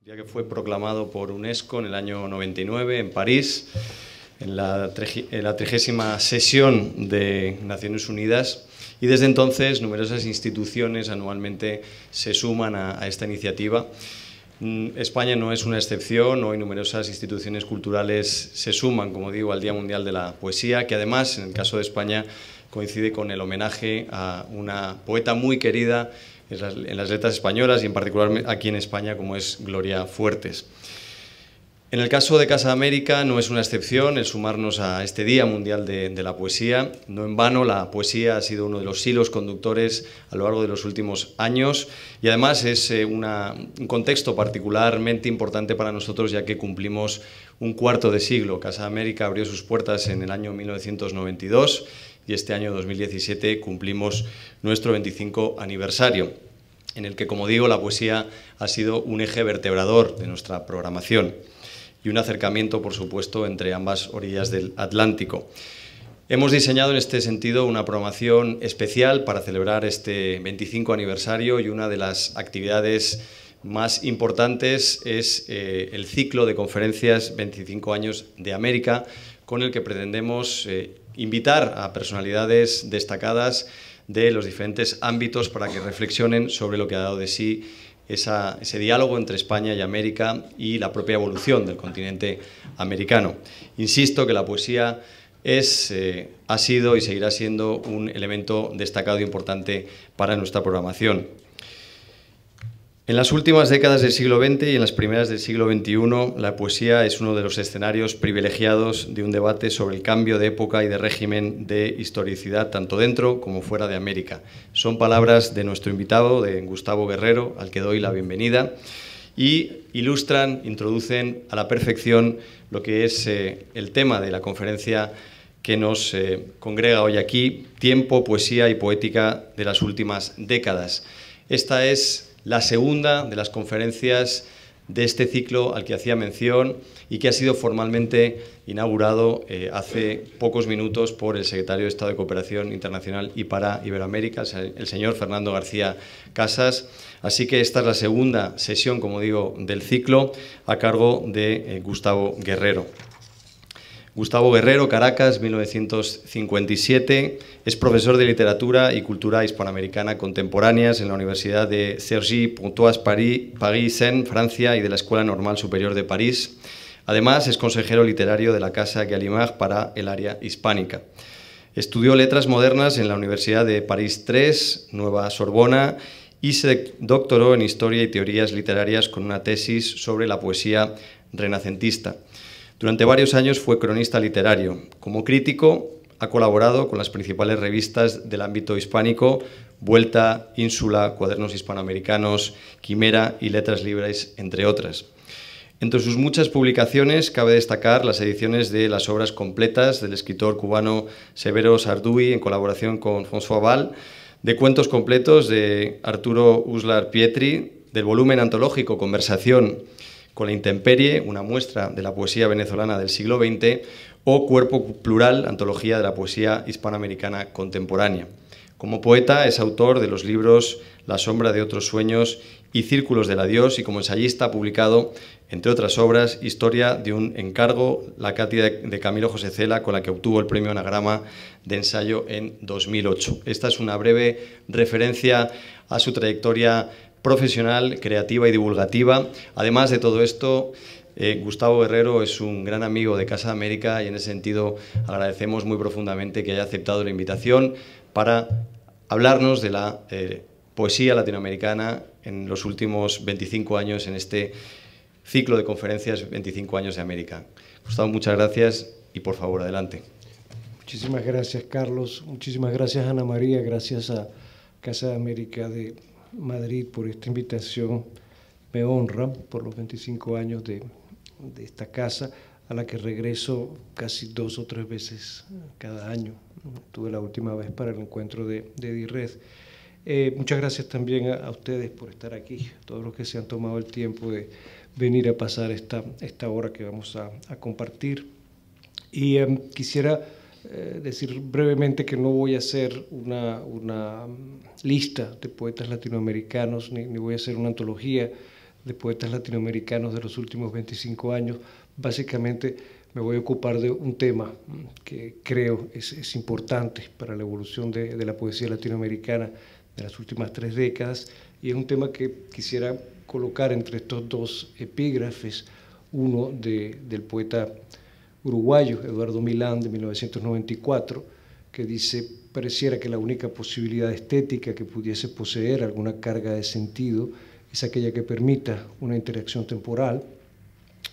día que fue proclamado por UNESCO en el año 99 en París, en la 30ª sesión de Naciones Unidas, y desde entonces numerosas instituciones anualmente se suman a esta iniciativa. España no es una excepción, hoy numerosas instituciones culturales se suman, como digo, al Día Mundial de la Poesía, que además, en el caso de España, coincide con el homenaje a una poeta muy querida en las letras españolas y en particular aquí en España, como es Gloria Fuertes. En el caso de Casa América no es una excepción el sumarnos a este Día Mundial de la Poesía. No en vano, la poesía ha sido uno de los hilos conductores a lo largo de los últimos años y además es un contexto particularmente importante para nosotros, ya que cumplimos un cuarto de siglo. Casa América abrió sus puertas en el año 1992 y este año 2017 cumplimos nuestro 25 aniversario, en el que, como digo, la poesía ha sido un eje vertebrador de nuestra programación y un acercamiento, por supuesto, entre ambas orillas del Atlántico. Hemos diseñado en este sentido una programación especial para celebrar este 25 aniversario y una de las actividades más importantes es el ciclo de conferencias 25 años de América, con el que pretendemos invitar a personalidades destacadas de los diferentes ámbitos para que reflexionen sobre lo que ha dado de sí ese diálogo entre España y América y la propia evolución del continente americano. Insisto que la poesía ha sido y seguirá siendo un elemento destacado e importante para nuestra programación. En las últimas décadas del siglo XX y en las primeras del siglo XXI, la poesía es uno de los escenarios privilegiados de un debate sobre el cambio de época y de régimen de historicidad, tanto dentro como fuera de América. Son palabras de nuestro invitado, de Gustavo Guerrero, al que doy la bienvenida, y ilustran, introducen a la perfección lo que es el tema de la conferencia que nos congrega hoy aquí, Tiempo, Poesía y Poética de las últimas décadas. Esta es la segunda de las conferencias de este ciclo al que hacía mención y que ha sido formalmente inaugurado hace pocos minutos por el secretario de Estado de Cooperación Internacional y para Iberoamérica, el señor Fernando García Casas. Así que esta es la segunda sesión, como digo, del ciclo a cargo de Gustavo Guerrero. Gustavo Guerrero, Caracas, 1957, es profesor de Literatura y Cultura Hispanoamericana Contemporáneas en la Universidad de Cergy-Pontoise, París-Seine, Francia, y de la Escuela Normal Superior de París. Además, es consejero literario de la Casa Gallimard para el área hispánica. Estudió Letras Modernas en la Universidad de París III, Nueva Sorbona, y se doctoró en Historia y Teorías Literarias con una tesis sobre la poesía renacentista. Durante varios años fue cronista literario. Como crítico, ha colaborado con las principales revistas del ámbito hispánico, Vuelta, Ínsula, Cuadernos Hispanoamericanos, Quimera y Letras Libres, entre otras. Entre sus muchas publicaciones cabe destacar las ediciones de las obras completas del escritor cubano Severo Sarduy en colaboración con François Val, de cuentos completos de Arturo Uslar Pietri, del volumen antológico Conversación con la intemperie, una muestra de la poesía venezolana del siglo XX, o Cuerpo Plural, antología de la poesía hispanoamericana contemporánea. Como poeta es autor de los libros La sombra de otros sueños y Círculos del adiós, y como ensayista ha publicado, entre otras obras, Historia de un encargo, la cátedra de Camilo José Cela, con la que obtuvo el premio Anagrama de ensayo en 2008. Esta es una breve referencia a su trayectoria profesional, creativa y divulgativa. Además de todo esto, Gustavo Guerrero es un gran amigo de Casa América y en ese sentido agradecemos muy profundamente que haya aceptado la invitación para hablarnos de la poesía latinoamericana en los últimos 25 años en este ciclo de conferencias 25 años de América. Gustavo, muchas gracias y por favor, adelante. Muchísimas gracias, Carlos. Muchísimas gracias, Ana María. Gracias a Casa América de Madrid por esta invitación. Me honra por los 25 años de esta casa, a la que regreso casi 2 o 3 veces cada año. Tuve la última vez para el encuentro de DIRED. Muchas gracias también a ustedes por estar aquí, a todos los que se han tomado el tiempo de venir a pasar esta hora que vamos a compartir. Y quisiera decir brevemente que no voy a hacer una lista de poetas latinoamericanos, ni voy a hacer una antología de poetas latinoamericanos de los últimos 25 años. Básicamente me voy a ocupar de un tema que creo es importante para la evolución de la poesía latinoamericana de las últimas 3 décadas, y es un tema que quisiera colocar entre estos 2 epígrafes, uno del poeta uruguayo Eduardo Milán de 1994, que dice: pareciera que la única posibilidad estética que pudiese poseer alguna carga de sentido es aquella que permita una interacción temporal.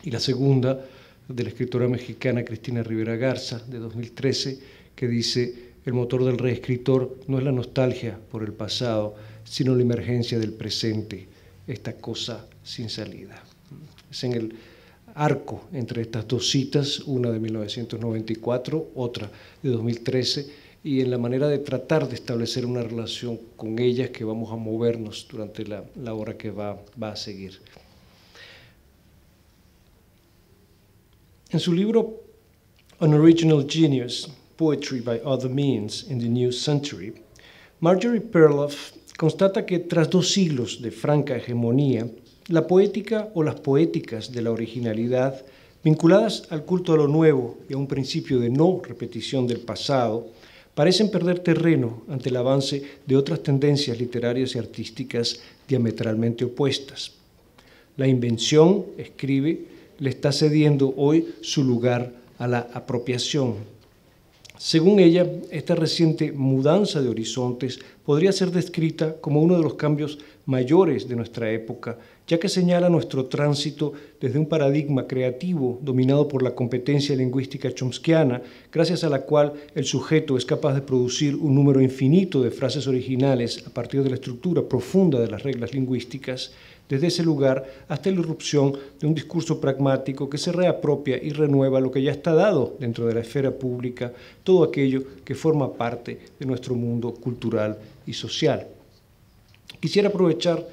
Y la segunda, de la escritora mexicana Cristina Rivera Garza, de 2013, que dice: el motor del reescritor no es la nostalgia por el pasado, sino la emergencia del presente, esta cosa sin salida. Es en el arco entre estas 2 citas, una de 1994, otra de 2013, y en la manera de tratar de establecer una relación con ellas que vamos a movernos durante la hora que va a seguir. En su libro An Original Genius, Poetry by Other Means in the New Century, Marjorie Perloff constata que tras 2 siglos de franca hegemonía, la poética o las poéticas de la originalidad, vinculadas al culto a lo nuevo y a un principio de no repetición del pasado, parecen perder terreno ante el avance de otras tendencias literarias y artísticas diametralmente opuestas. La invención, escribe, le está cediendo hoy su lugar a la apropiación. Según ella, esta reciente mudanza de horizontes podría ser descrita como uno de los cambios mayores de nuestra época, ya que señala nuestro tránsito desde un paradigma creativo dominado por la competencia lingüística chomskiana, gracias a la cual el sujeto es capaz de producir un número infinito de frases originales a partir de la estructura profunda de las reglas lingüísticas, desde ese lugar hasta la irrupción de un discurso pragmático que se reapropia y renueva lo que ya está dado dentro de la esfera pública, todo aquello que forma parte de nuestro mundo cultural y social. Quisiera aprovechar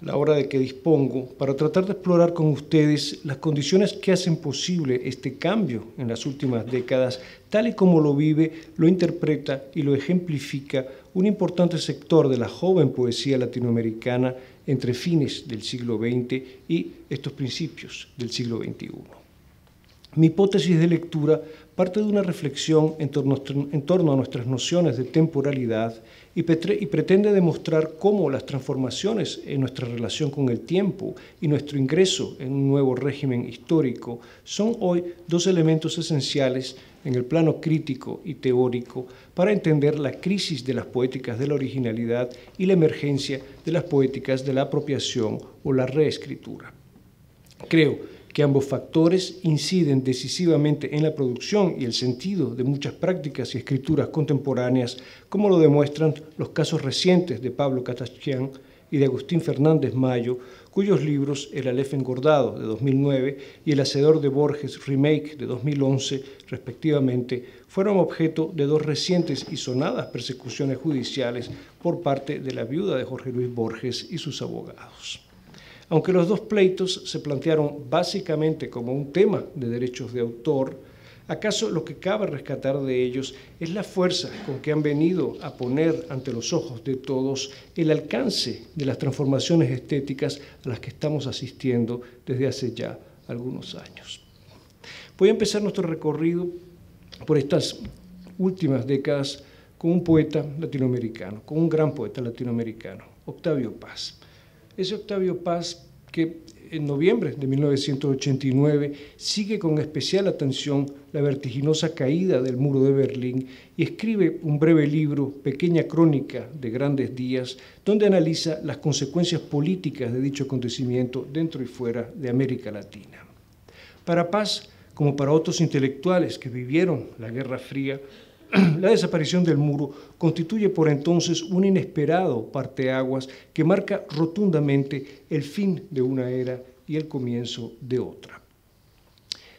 la hora de que dispongo para tratar de explorar con ustedes las condiciones que hacen posible este cambio en las últimas décadas, tal y como lo vive, lo interpreta y lo ejemplifica un importante sector de la joven poesía latinoamericana entre fines del siglo XX y estos principios del siglo XXI. Mi hipótesis de lectura parte de una reflexión en torno a nuestras nociones de temporalidad y pretende demostrar cómo las transformaciones en nuestra relación con el tiempo y nuestro ingreso en un nuevo régimen histórico son hoy 2 elementos esenciales en el plano crítico y teórico para entender la crisis de las poéticas de la originalidad y la emergencia de las poéticas de la apropiación o la reescritura. Creo que ambos factores inciden decisivamente en la producción y el sentido de muchas prácticas y escrituras contemporáneas, como lo demuestran los casos recientes de Pablo Catachán y de Agustín Fernández Mayo, cuyos libros El Aleph engordado, de 2009, y El Hacedor de Borges Remake, de 2011, respectivamente, fueron objeto de 2 recientes y sonadas persecuciones judiciales por parte de la viuda de Jorge Luis Borges y sus abogados. Aunque los 2 pleitos se plantearon básicamente como un tema de derechos de autor, ¿acaso lo que cabe rescatar de ellos es la fuerza con que han venido a poner ante los ojos de todos el alcance de las transformaciones estéticas a las que estamos asistiendo desde hace ya algunos años? Voy a empezar nuestro recorrido por estas últimas décadas con un poeta latinoamericano, con un gran poeta latinoamericano, Octavio Paz. Ese Octavio Paz que en noviembre de 1989 sigue con especial atención la vertiginosa caída del muro de Berlín y escribe un breve libro, Pequeña Crónica de Grandes Días, donde analiza las consecuencias políticas de dicho acontecimiento dentro y fuera de América Latina. Para Paz, como para otros intelectuales que vivieron la Guerra Fría, la desaparición del muro constituye por entonces un inesperado parteaguas que marca rotundamente el fin de una era y el comienzo de otra.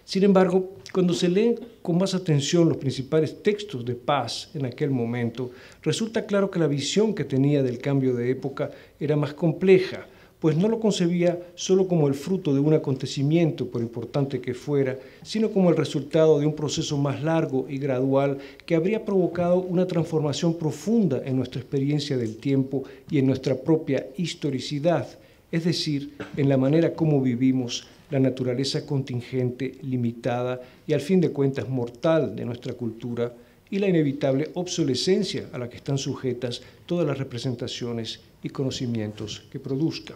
Sin embargo, cuando se leen con más atención los principales textos de Paz en aquel momento, resulta claro que la visión que tenía del cambio de época era más compleja, pues no lo concebía solo como el fruto de un acontecimiento, por importante que fuera, sino como el resultado de un proceso más largo y gradual que habría provocado una transformación profunda en nuestra experiencia del tiempo y en nuestra propia historicidad, es decir, en la manera como vivimos la naturaleza contingente, limitada y al fin de cuentas mortal de nuestra cultura y la inevitable obsolescencia a la que están sujetas todas las representaciones y conocimientos que produzca.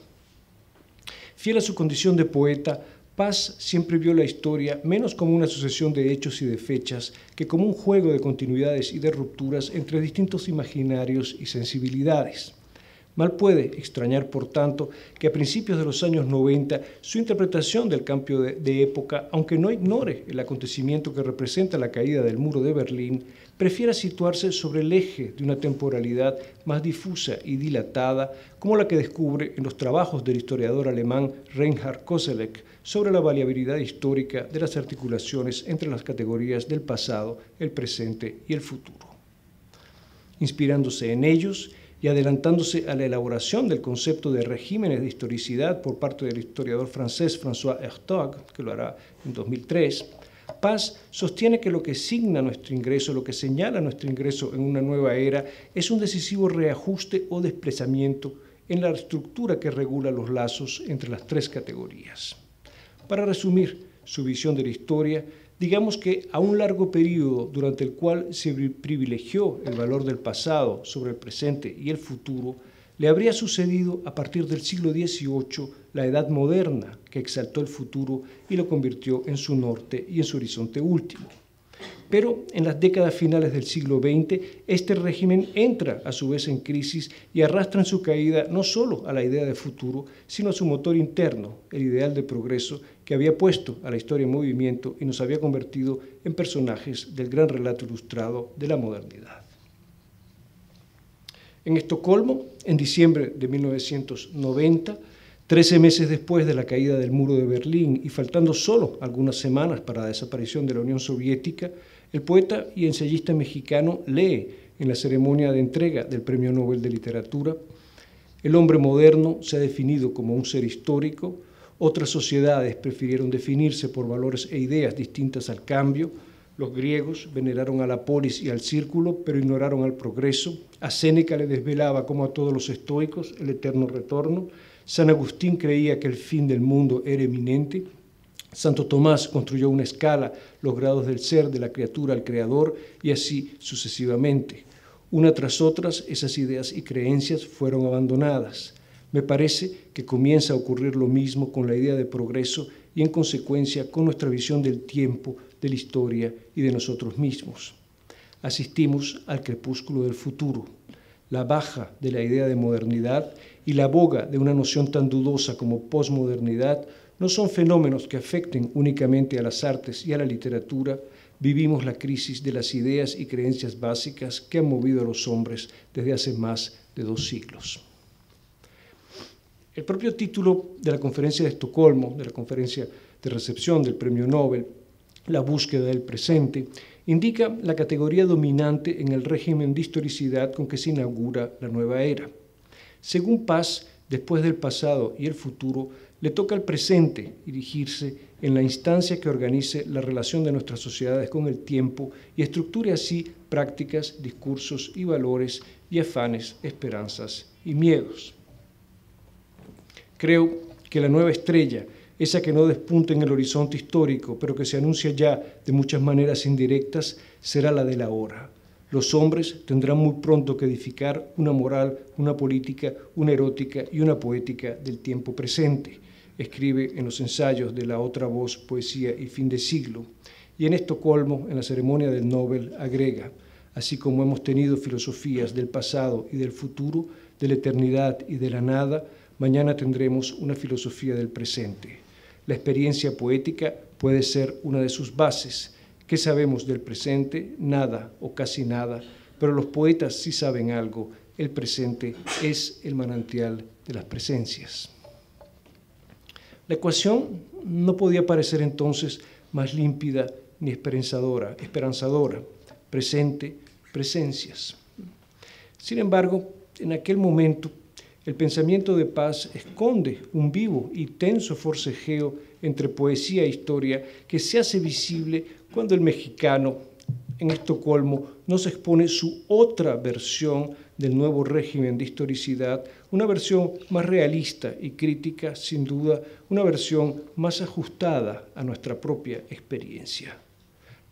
Fiel a su condición de poeta, Paz siempre vio la historia menos como una sucesión de hechos y de fechas que como un juego de continuidades y de rupturas entre distintos imaginarios y sensibilidades. Mal puede extrañar, por tanto, que a principios de los años 90 su interpretación del cambio de época, aunque no ignore el acontecimiento que representa la caída del muro de Berlín, prefiera situarse sobre el eje de una temporalidad más difusa y dilatada, como la que descubre en los trabajos del historiador alemán Reinhard Koselleck sobre la variabilidad histórica de las articulaciones entre las categorías del pasado, el presente y el futuro. Inspirándose en ellos, y adelantándose a la elaboración del concepto de regímenes de historicidad por parte del historiador francés François Hertog, que lo hará en 2003, Paz sostiene que lo que signa nuestro ingreso, lo que señala nuestro ingreso en una nueva era, es un decisivo reajuste o desplazamiento en la estructura que regula los lazos entre las tres categorías. Para resumir su visión de la historia, digamos que a un largo periodo durante el cual se privilegió el valor del pasado sobre el presente y el futuro, le habría sucedido a partir del siglo XVIII la Edad Moderna, que exaltó el futuro y lo convirtió en su norte y en su horizonte último. Pero en las décadas finales del siglo XX, este régimen entra a su vez en crisis y arrastra en su caída no solo a la idea de futuro, sino a su motor interno, el ideal de progreso que había puesto a la historia en movimiento y nos había convertido en personajes del gran relato ilustrado de la modernidad. En Estocolmo, en diciembre de 1990, 13 meses después de la caída del muro de Berlín y faltando solo algunas semanas para la desaparición de la Unión Soviética, el poeta y ensayista mexicano lee en la ceremonia de entrega del Premio Nobel de Literatura: el hombre moderno se ha definido como un ser histórico, otras sociedades prefirieron definirse por valores e ideas distintas al cambio, los griegos veneraron a la polis y al círculo, pero ignoraron al progreso, a Séneca le desvelaba, como a todos los estoicos, el eterno retorno, San Agustín creía que el fin del mundo era eminente, Santo Tomás construyó una escala, los grados del ser, de la criatura al creador, y así sucesivamente. Una tras otras, esas ideas y creencias fueron abandonadas. Me parece que comienza a ocurrir lo mismo con la idea de progreso y, en consecuencia, con nuestra visión del tiempo, de la historia y de nosotros mismos. Asistimos al crepúsculo del futuro, la baja de la idea de modernidad y la boga de una noción tan dudosa como posmodernidad no son fenómenos que afecten únicamente a las artes y a la literatura. Vivimos la crisis de las ideas y creencias básicas que han movido a los hombres desde hace más de 2 siglos. El propio título de la conferencia de Estocolmo, de la conferencia de recepción del Premio Nobel, La búsqueda del presente, indica la categoría dominante en el régimen de historicidad con que se inaugura la nueva era. Según Paz, después del pasado y el futuro, le toca al presente dirigirse en la instancia que organice la relación de nuestras sociedades con el tiempo y estructure así prácticas, discursos y valores y afanes, esperanzas y miedos. Creo que la nueva estrella, esa que no despunta en el horizonte histórico, pero que se anuncia ya de muchas maneras indirectas, será la de la hora. Los hombres tendrán muy pronto que edificar una moral, una política, una erótica y una poética del tiempo presente. Escribe en los ensayos de La otra voz, poesía y fin de siglo. Y en Estocolmo, en la ceremonia del Nobel, agrega: así como hemos tenido filosofías del pasado y del futuro, de la eternidad y de la nada, mañana tendremos una filosofía del presente. La experiencia poética puede ser una de sus bases. ¿Qué sabemos del presente? Nada o casi nada, pero los poetas sí saben algo. El presente es el manantial de las presencias. La ecuación no podía parecer entonces más límpida ni esperanzadora. Presente, presencias. Sin embargo, en aquel momento, el pensamiento de Paz esconde un vivo y tenso forcejeo entre poesía e historia que se hace visible cuando el mexicano en Estocolmo nos expone su otra versión del nuevo régimen de historicidad, una versión más realista y crítica, sin duda, una versión más ajustada a nuestra propia experiencia.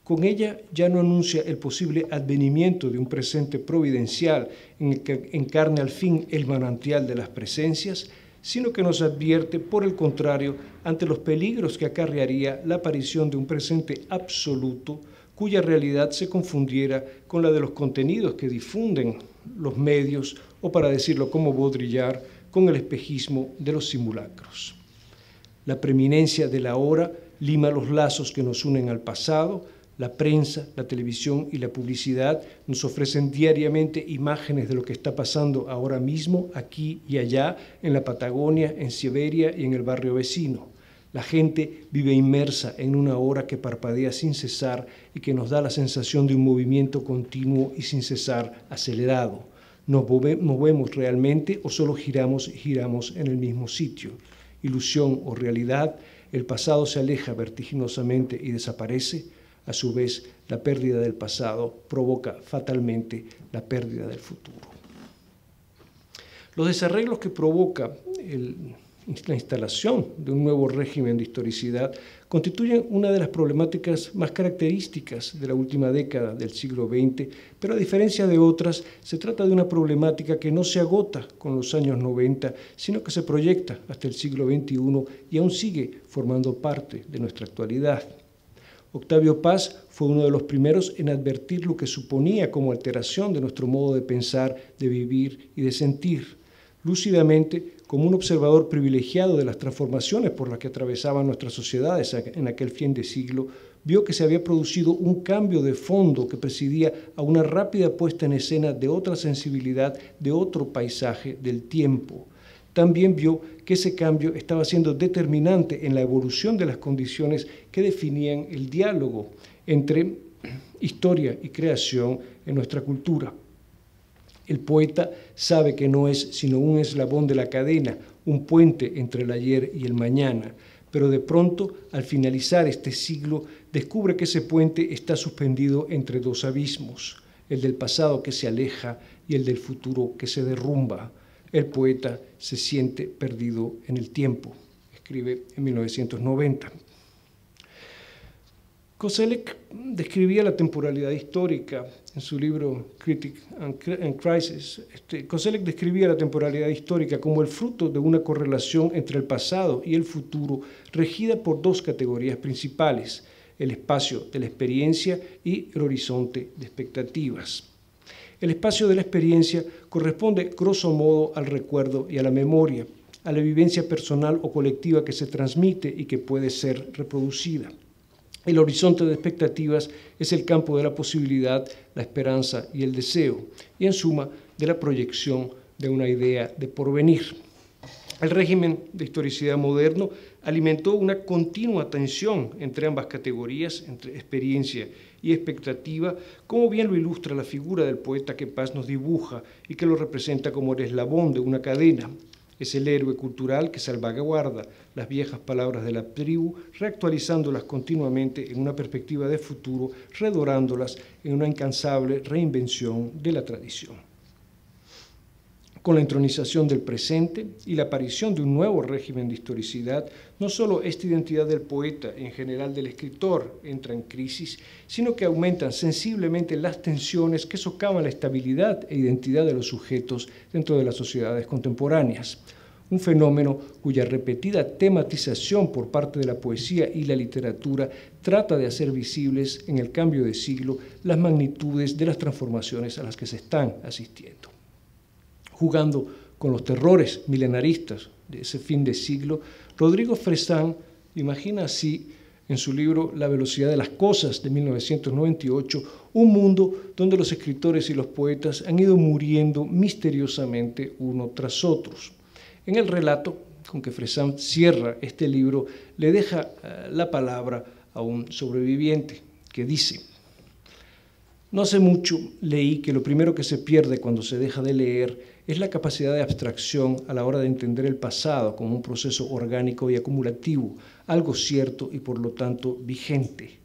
Con ella ya no anuncia el posible advenimiento de un presente providencial en el que encarne al fin el manantial de las presencias, sino que nos advierte, por el contrario, ante los peligros que acarrearía la aparición de un presente absoluto, cuya realidad se confundiera con la de los contenidos que difunden los medios, o para decirlo como Baudrillard, con el espejismo de los simulacros. La preeminencia de la hora lima los lazos que nos unen al pasado. La prensa, la televisión y la publicidad nos ofrecen diariamente imágenes de lo que está pasando ahora mismo, aquí y allá, en la Patagonia, en Siberia y en el barrio vecino. La gente vive inmersa en una hora que parpadea sin cesar y que nos da la sensación de un movimiento continuo y sin cesar acelerado. ¿Nos movemos realmente o solo giramos en el mismo sitio? Ilusión o realidad, el pasado se aleja vertiginosamente y desaparece. A su vez, la pérdida del pasado provoca fatalmente la pérdida del futuro. Los desarreglos que provoca la instalación de un nuevo régimen de historicidad constituyen una de las problemáticas más características de la última década del siglo XX, pero a diferencia de otras, se trata de una problemática que no se agota con los años 90, sino que se proyecta hasta el siglo XXI y aún sigue formando parte de nuestra actualidad. Octavio Paz fue uno de los primeros en advertir lo que suponía como alteración de nuestro modo de pensar, de vivir y de sentir. Lúcidamente, como un observador privilegiado de las transformaciones por las que atravesaban nuestras sociedades en aquel fin de siglo, vio que se había producido un cambio de fondo que presidía a una rápida puesta en escena de otra sensibilidad, de otro paisaje del tiempo. También vio que ese cambio estaba siendo determinante en la evolución de las condiciones que definían el diálogo entre historia y creación en nuestra cultura. El poeta sabe que no es sino un eslabón de la cadena, un puente entre el ayer y el mañana, pero de pronto, al finalizar este siglo, descubre que ese puente está suspendido entre dos abismos, el del pasado que se aleja y el del futuro que se derrumba. El poeta se siente perdido en el tiempo, escribe en 1990. Koselleck describía la temporalidad histórica en su libro Critique and Crisis. Koselleck describía la temporalidad histórica como el fruto de una correlación entre el pasado y el futuro regida por dos categorías principales, el espacio de la experiencia y el horizonte de expectativas. El espacio de la experiencia corresponde, grosso modo, al recuerdo y a la memoria, a la vivencia personal o colectiva que se transmite y que puede ser reproducida. El horizonte de expectativas es el campo de la posibilidad, la esperanza y el deseo, y en suma, de la proyección de una idea de porvenir. El régimen de historicidad moderno alimentó una continua tensión entre ambas categorías, entre experiencia y expectativa, como bien lo ilustra la figura del poeta que Paz nos dibuja y que lo representa como el eslabón de una cadena. Es el héroe cultural que salvaguarda las viejas palabras de la tribu, reactualizándolas continuamente en una perspectiva de futuro, redorándolas en una incansable reinvención de la tradición. Con la entronización del presente y la aparición de un nuevo régimen de historicidad, no solo esta identidad del poeta, en general del escritor, entra en crisis, sino que aumentan sensiblemente las tensiones que socavan la estabilidad e identidad de los sujetos dentro de las sociedades contemporáneas. Un fenómeno cuya repetida tematización por parte de la poesía y la literatura trata de hacer visibles en el cambio de siglo las magnitudes de las transformaciones a las que se están asistiendo. Jugando con los terrores milenaristas de ese fin de siglo, Rodrigo Fresán imagina así en su libro La velocidad de las cosas de 1998, un mundo donde los escritores y los poetas han ido muriendo misteriosamente uno tras otros. En el relato con que Fresán cierra este libro, le deja la palabra a un sobreviviente que dice: no hace mucho leí que lo primero que se pierde cuando se deja de leer es la capacidad de abstracción a la hora de entender el pasado como un proceso orgánico y acumulativo, algo cierto y por lo tanto vigente.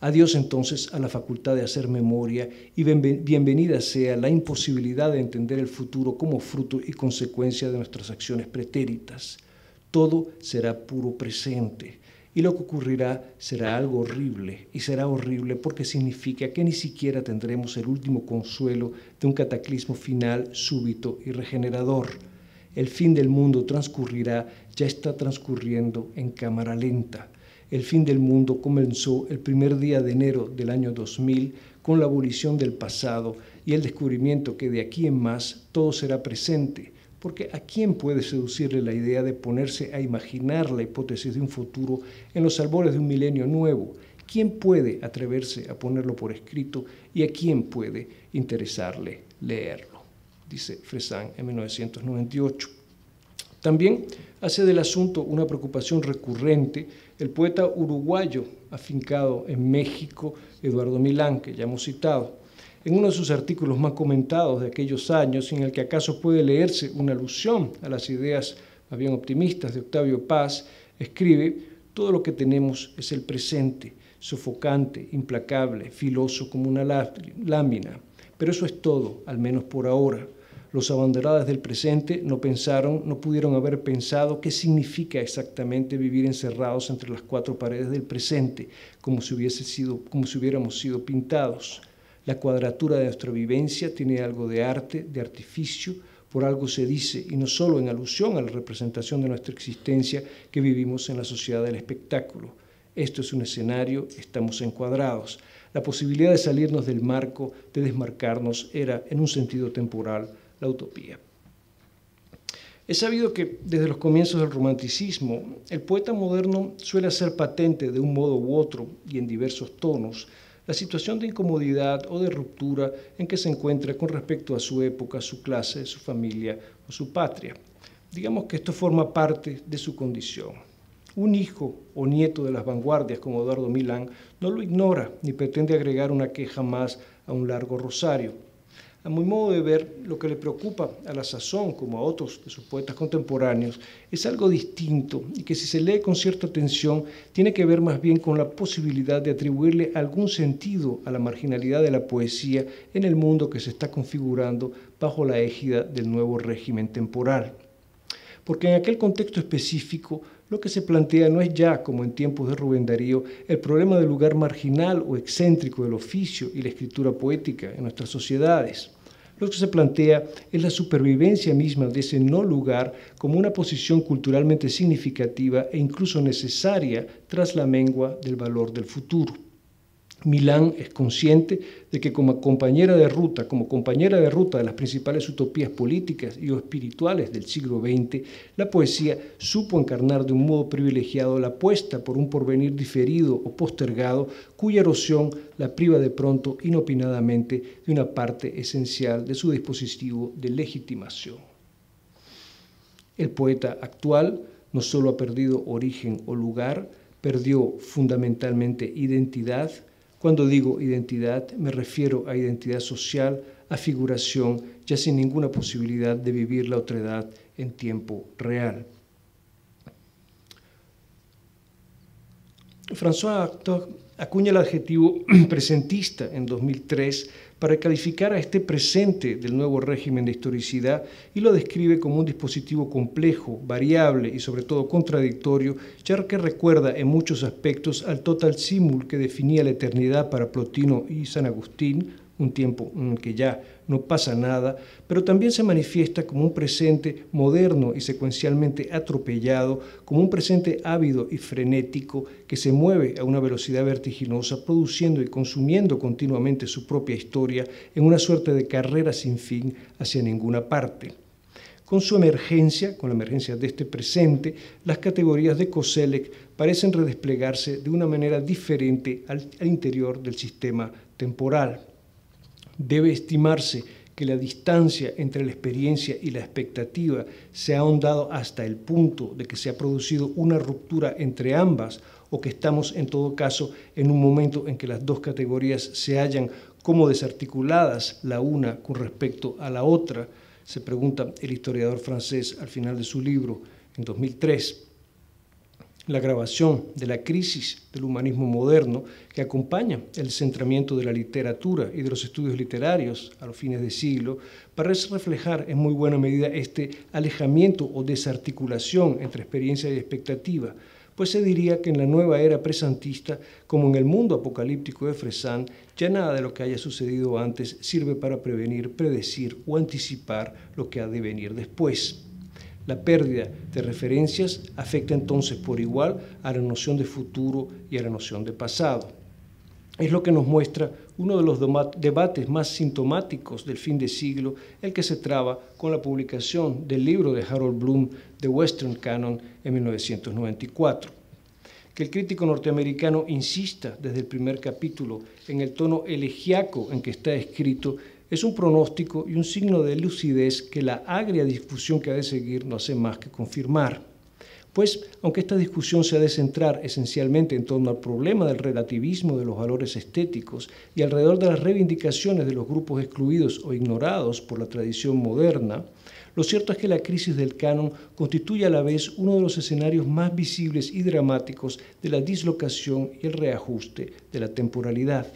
Adiós entonces a la facultad de hacer memoria y bienvenida sea la imposibilidad de entender el futuro como fruto y consecuencia de nuestras acciones pretéritas. Todo será puro presente y lo que ocurrirá será algo horrible, y será horrible porque significa que ni siquiera tendremos el último consuelo de un cataclismo final, súbito y regenerador. El fin del mundo transcurrirá, ya está transcurriendo en cámara lenta. El fin del mundo comenzó el primer día de enero del año 2000 con la abolición del pasado y el descubrimiento que de aquí en más todo será presente, porque ¿a quién puede seducirle la idea de ponerse a imaginar la hipótesis de un futuro en los albores de un milenio nuevo? ¿Quién puede atreverse a ponerlo por escrito y a quién puede interesarle leerlo? Dice Fresán en 1998. También hace del asunto una preocupación recurrente el poeta uruguayo afincado en México, Eduardo Milán, que ya hemos citado. En uno de sus artículos más comentados de aquellos años, en el que acaso puede leerse una alusión a las ideas más bien optimistas de Octavio Paz, escribe: todo lo que tenemos es el presente, sofocante, implacable, filoso como una lámina. Pero eso es todo, al menos por ahora. Los abanderados del presente no pudieron haber pensado qué significa exactamente vivir encerrados entre las cuatro paredes del presente, como si hubiéramos sido pintados. La cuadratura de nuestra vivencia tiene algo de arte, de artificio, por algo se dice, y no solo en alusión a la representación de nuestra existencia que vivimos en la sociedad del espectáculo. Esto es un escenario, estamos encuadrados. La posibilidad de salirnos del marco, de desmarcarnos, era, en un sentido temporal, la utopía. Es sabido que desde los comienzos del romanticismo, el poeta moderno suele hacer patente de un modo u otro y en diversos tonos la situación de incomodidad o de ruptura en que se encuentra con respecto a su época, su clase, su familia o su patria. Digamos que esto forma parte de su condición. Un hijo o nieto de las vanguardias como Eduardo Milán no lo ignora ni pretende agregar una queja más a un largo rosario. A mi modo de ver, lo que le preocupa a la sazón, como a otros de sus poetas contemporáneos, es algo distinto y que si se lee con cierta atención tiene que ver más bien con la posibilidad de atribuirle algún sentido a la marginalidad de la poesía en el mundo que se está configurando bajo la égida del nuevo régimen temporal. Porque en aquel contexto específico lo que se plantea no es ya, como en tiempos de Rubén Darío, el problema del lugar marginal o excéntrico del oficio y la escritura poética en nuestras sociedades. Lo que se plantea es la supervivencia misma de ese no lugar como una posición culturalmente significativa e incluso necesaria tras la mengua del valor del futuro. Milán es consciente de que como compañera de ruta de las principales utopías políticas y o espirituales del siglo XX, la poesía supo encarnar de un modo privilegiado la apuesta por un porvenir diferido o postergado, cuya erosión la priva de pronto inopinadamente de una parte esencial de su dispositivo de legitimación. El poeta actual no solo ha perdido origen o lugar, perdió fundamentalmente identidad. Cuando digo identidad, me refiero a identidad social, a figuración, ya sin ninguna posibilidad de vivir la otredad en tiempo real. François Hartog acuña el adjetivo presentista en 2003 para calificar a este presente del nuevo régimen de historicidad y lo describe como un dispositivo complejo, variable y sobre todo contradictorio, ya que recuerda en muchos aspectos al total simul que definía la eternidad para Plotino y San Agustín, un tiempo en el que ya no pasa nada, pero también se manifiesta como un presente moderno y secuencialmente atropellado, como un presente ávido y frenético que se mueve a una velocidad vertiginosa, produciendo y consumiendo continuamente su propia historia en una suerte de carrera sin fin hacia ninguna parte. Con su emergencia, con la emergencia de este presente, las categorías de Koselleck parecen redesplegarse de una manera diferente al interior del sistema temporal. Debe estimarse que la distancia entre la experiencia y la expectativa se ha ahondado hasta el punto de que se ha producido una ruptura entre ambas, o que estamos en todo caso en un momento en que las dos categorías se hallan como desarticuladas la una con respecto a la otra, se pregunta el historiador francés al final de su libro en 2003. La grabación de la crisis del humanismo moderno que acompaña el centramiento de la literatura y de los estudios literarios a los fines de siglo parece reflejar en muy buena medida este alejamiento o desarticulación entre experiencia y expectativa, pues se diría que en la nueva era presantista, como en el mundo apocalíptico de Fresán, ya nada de lo que haya sucedido antes sirve para prevenir, predecir o anticipar lo que ha de venir después. La pérdida de referencias afecta entonces por igual a la noción de futuro y a la noción de pasado. Es lo que nos muestra uno de los debates más sintomáticos del fin de siglo, el que se traba con la publicación del libro de Harold Bloom, The Western Canon, en 1994. Que el crítico norteamericano insista desde el primer capítulo en el tono elegíaco en que está escrito es un pronóstico y un signo de lucidez que la agria discusión que ha de seguir no hace más que confirmar. Pues, aunque esta discusión se ha de centrar esencialmente en torno al problema del relativismo de los valores estéticos y alrededor de las reivindicaciones de los grupos excluidos o ignorados por la tradición moderna, lo cierto es que la crisis del canon constituye a la vez uno de los escenarios más visibles y dramáticos de la dislocación y el reajuste de la temporalidad.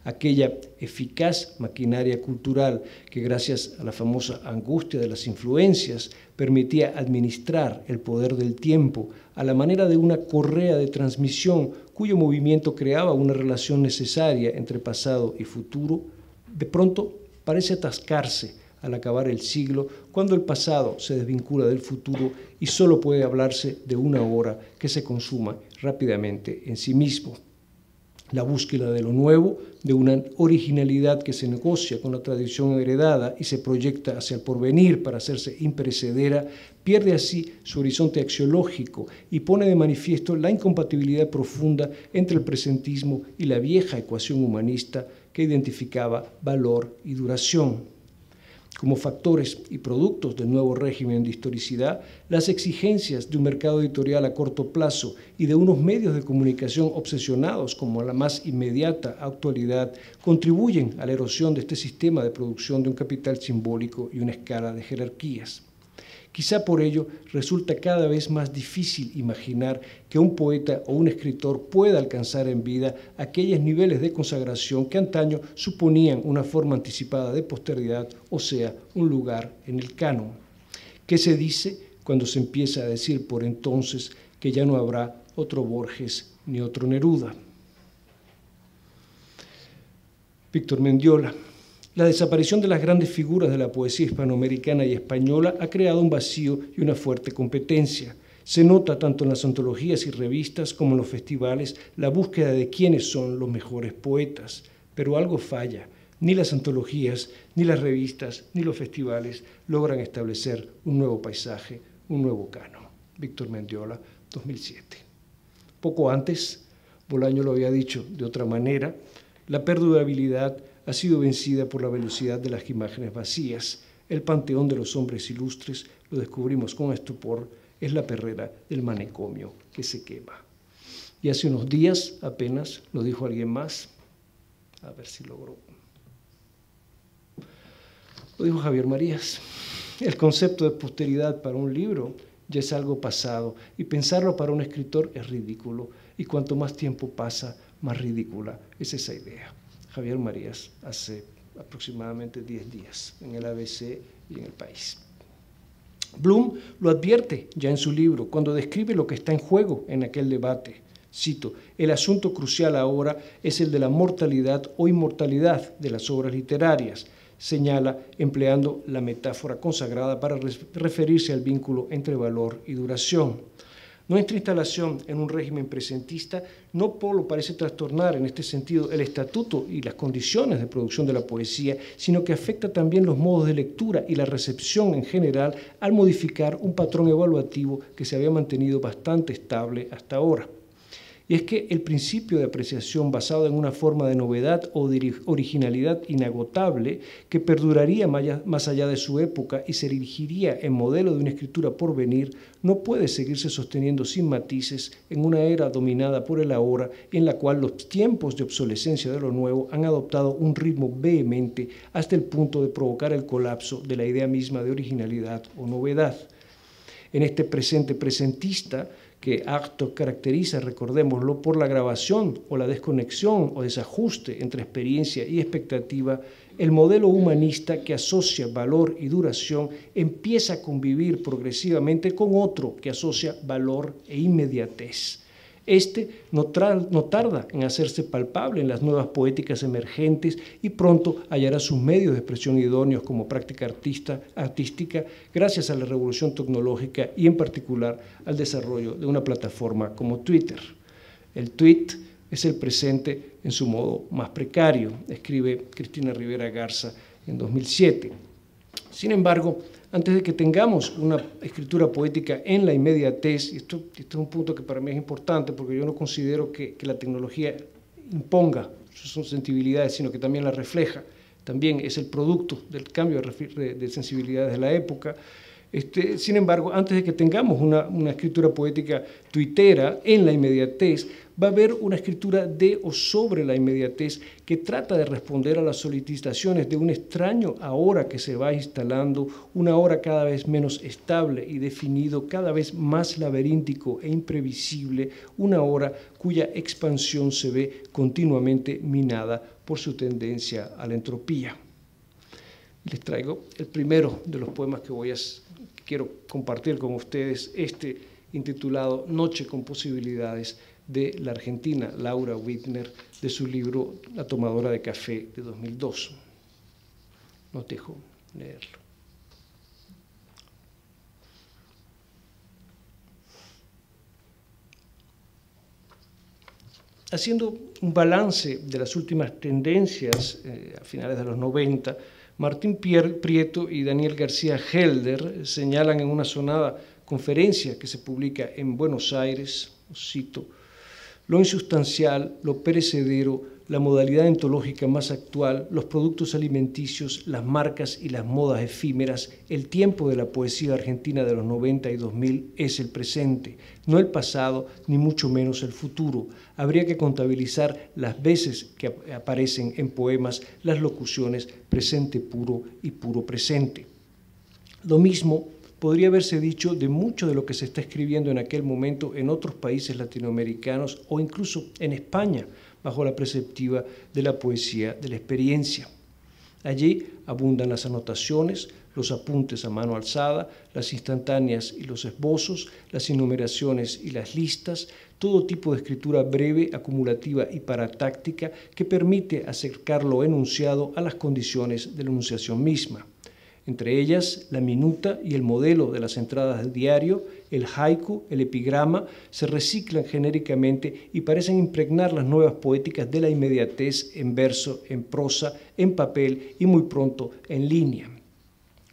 Aquella eficaz maquinaria cultural que gracias a la famosa angustia de las influencias permitía administrar el poder del tiempo a la manera de una correa de transmisión cuyo movimiento creaba una relación necesaria entre pasado y futuro, de pronto parece atascarse al acabar el siglo cuando el pasado se desvincula del futuro y solo puede hablarse de una hora que se consuma rápidamente en sí mismo. La búsqueda de lo nuevo, de una originalidad que se negocia con la tradición heredada y se proyecta hacia el porvenir para hacerse imperecedera, pierde así su horizonte axiológico y pone de manifiesto la incompatibilidad profunda entre el presentismo y la vieja ecuación humanista que identificaba valor y duración. Como factores y productos del nuevo régimen de historicidad, las exigencias de un mercado editorial a corto plazo y de unos medios de comunicación obsesionados como la más inmediata actualidad contribuyen a la erosión de este sistema de producción de un capital simbólico y una escala de jerarquías. Quizá por ello resulta cada vez más difícil imaginar que un poeta o un escritor pueda alcanzar en vida aquellos niveles de consagración que antaño suponían una forma anticipada de posteridad, o sea, un lugar en el canon. ¿Qué se dice cuando se empieza a decir por entonces que ya no habrá otro Borges ni otro Neruda? Víctor Mendiola. La desaparición de las grandes figuras de la poesía hispanoamericana y española ha creado un vacío y una fuerte competencia. Se nota tanto en las antologías y revistas como en los festivales la búsqueda de quiénes son los mejores poetas. Pero algo falla. Ni las antologías, ni las revistas, ni los festivales logran establecer un nuevo paisaje, un nuevo canon. Víctor Mendiola, 2007. Poco antes, Bolaño lo había dicho de otra manera, la perdurabilidad ha sido vencida por la velocidad de las imágenes vacías. El panteón de los hombres ilustres, lo descubrimos con estupor, es la perrera del manicomio que se quema. Y hace unos días apenas lo dijo alguien más, a ver si logró. Lo dijo Javier Marías. El concepto de posteridad para un libro ya es algo pasado y pensarlo para un escritor es ridículo y cuanto más tiempo pasa, más ridícula es esa idea. Javier Marías, hace aproximadamente 10 días, en el ABC y en El País. Bloom lo advierte ya en su libro, cuando describe lo que está en juego en aquel debate. Cito, el asunto crucial ahora es el de la mortalidad o inmortalidad de las obras literarias, señala empleando la metáfora consagrada para referirse al vínculo entre valor y duración. Nuestra instalación en un régimen presentista no solo parece trastornar en este sentido el estatuto y las condiciones de producción de la poesía, sino que afecta también los modos de lectura y la recepción en general al modificar un patrón evaluativo que se había mantenido bastante estable hasta ahora. Y es que el principio de apreciación basado en una forma de novedad o de originalidad inagotable que perduraría más allá de su época y se erigiría en modelo de una escritura por venir, no puede seguirse sosteniendo sin matices en una era dominada por el ahora en la cual los tiempos de obsolescencia de lo nuevo han adoptado un ritmo vehemente hasta el punto de provocar el colapso de la idea misma de originalidad o novedad. En este presente presentista, que acto caracteriza, recordémoslo, por la grabación o la desconexión o desajuste entre experiencia y expectativa, el modelo humanista que asocia valor y duración empieza a convivir progresivamente con otro que asocia valor e inmediatez. Este no tarda en hacerse palpable en las nuevas poéticas emergentes y pronto hallará sus medios de expresión idóneos como práctica artística gracias a la revolución tecnológica y en particular al desarrollo de una plataforma como Twitter. El tweet es el presente en su modo más precario, escribe Cristina Rivera Garza en 2007. Sin embargo, antes de que tengamos una escritura poética en la inmediatez, y esto es un punto que para mí es importante porque yo no considero que la tecnología imponga sus sensibilidades, sino que también las refleja, también es el producto del cambio de sensibilidades de la época. Sin embargo, antes de que tengamos una escritura poética tuitera en la inmediatez, va a haber una escritura de o sobre la inmediatez que trata de responder a las solicitaciones de un extraño ahora que se va instalando, una hora cada vez menos estable y definido, cada vez más laberíntico e imprevisible, una hora cuya expansión se ve continuamente minada por su tendencia a la entropía. Les traigo el primero de los poemas que quiero compartir con ustedes, intitulado Noche con posibilidades, de la argentina Laura Widner, de su libro La tomadora de café de 2002. Nos dejo leerlo. Haciendo un balance de las últimas tendencias a finales de los 90, Martín Prieto y Daniel García Helder señalan en una sonada conferencia que se publica en Buenos Aires, cito, lo insustancial, lo perecedero, la modalidad ontológica más actual, los productos alimenticios, las marcas y las modas efímeras, el tiempo de la poesía argentina de los 90 y 2000 es el presente, no el pasado, ni mucho menos el futuro. Habría que contabilizar las veces que aparecen en poemas las locuciones presente puro y puro presente. Lo mismo podría haberse dicho de mucho de lo que se está escribiendo en aquel momento en otros países latinoamericanos o incluso en España, bajo la perspectiva de la poesía de la experiencia. Allí abundan las anotaciones, los apuntes a mano alzada, las instantáneas y los esbozos, las enumeraciones y las listas, todo tipo de escritura breve, acumulativa y paratáctica que permite acercar lo enunciado a las condiciones de la enunciación misma. Entre ellas, la minuta y el modelo de las entradas del diario, el haiku, el epigrama, se reciclan genéricamente y parecen impregnar las nuevas poéticas de la inmediatez en verso, en prosa, en papel y muy pronto en línea.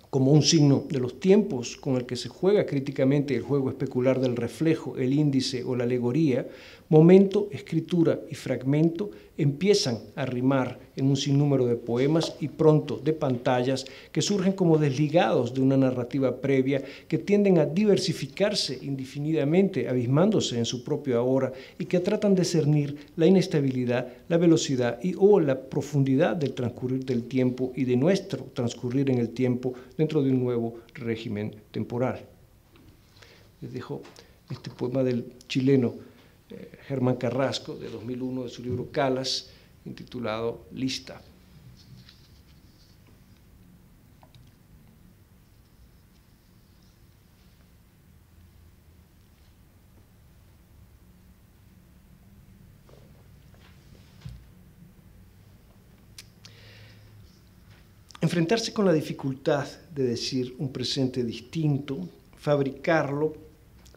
Como un signo de los tiempos con el que se juega críticamente el juego especular del reflejo, el índice o la alegoría, momento, escritura y fragmento empiezan a rimar en un sinnúmero de poemas y pronto de pantallas que surgen como desligados de una narrativa previa que tienden a diversificarse indefinidamente, abismándose en su propio ahora y que tratan de cernir la inestabilidad, la velocidad o la profundidad del transcurrir del tiempo y de nuestro transcurrir en el tiempo dentro de un nuevo régimen temporal. Les dejo este poema del chileno Germán Carrasco, de 2001, de su libro Calas, intitulado Lista. Enfrentarse con la dificultad de decir un presente distinto, fabricarlo,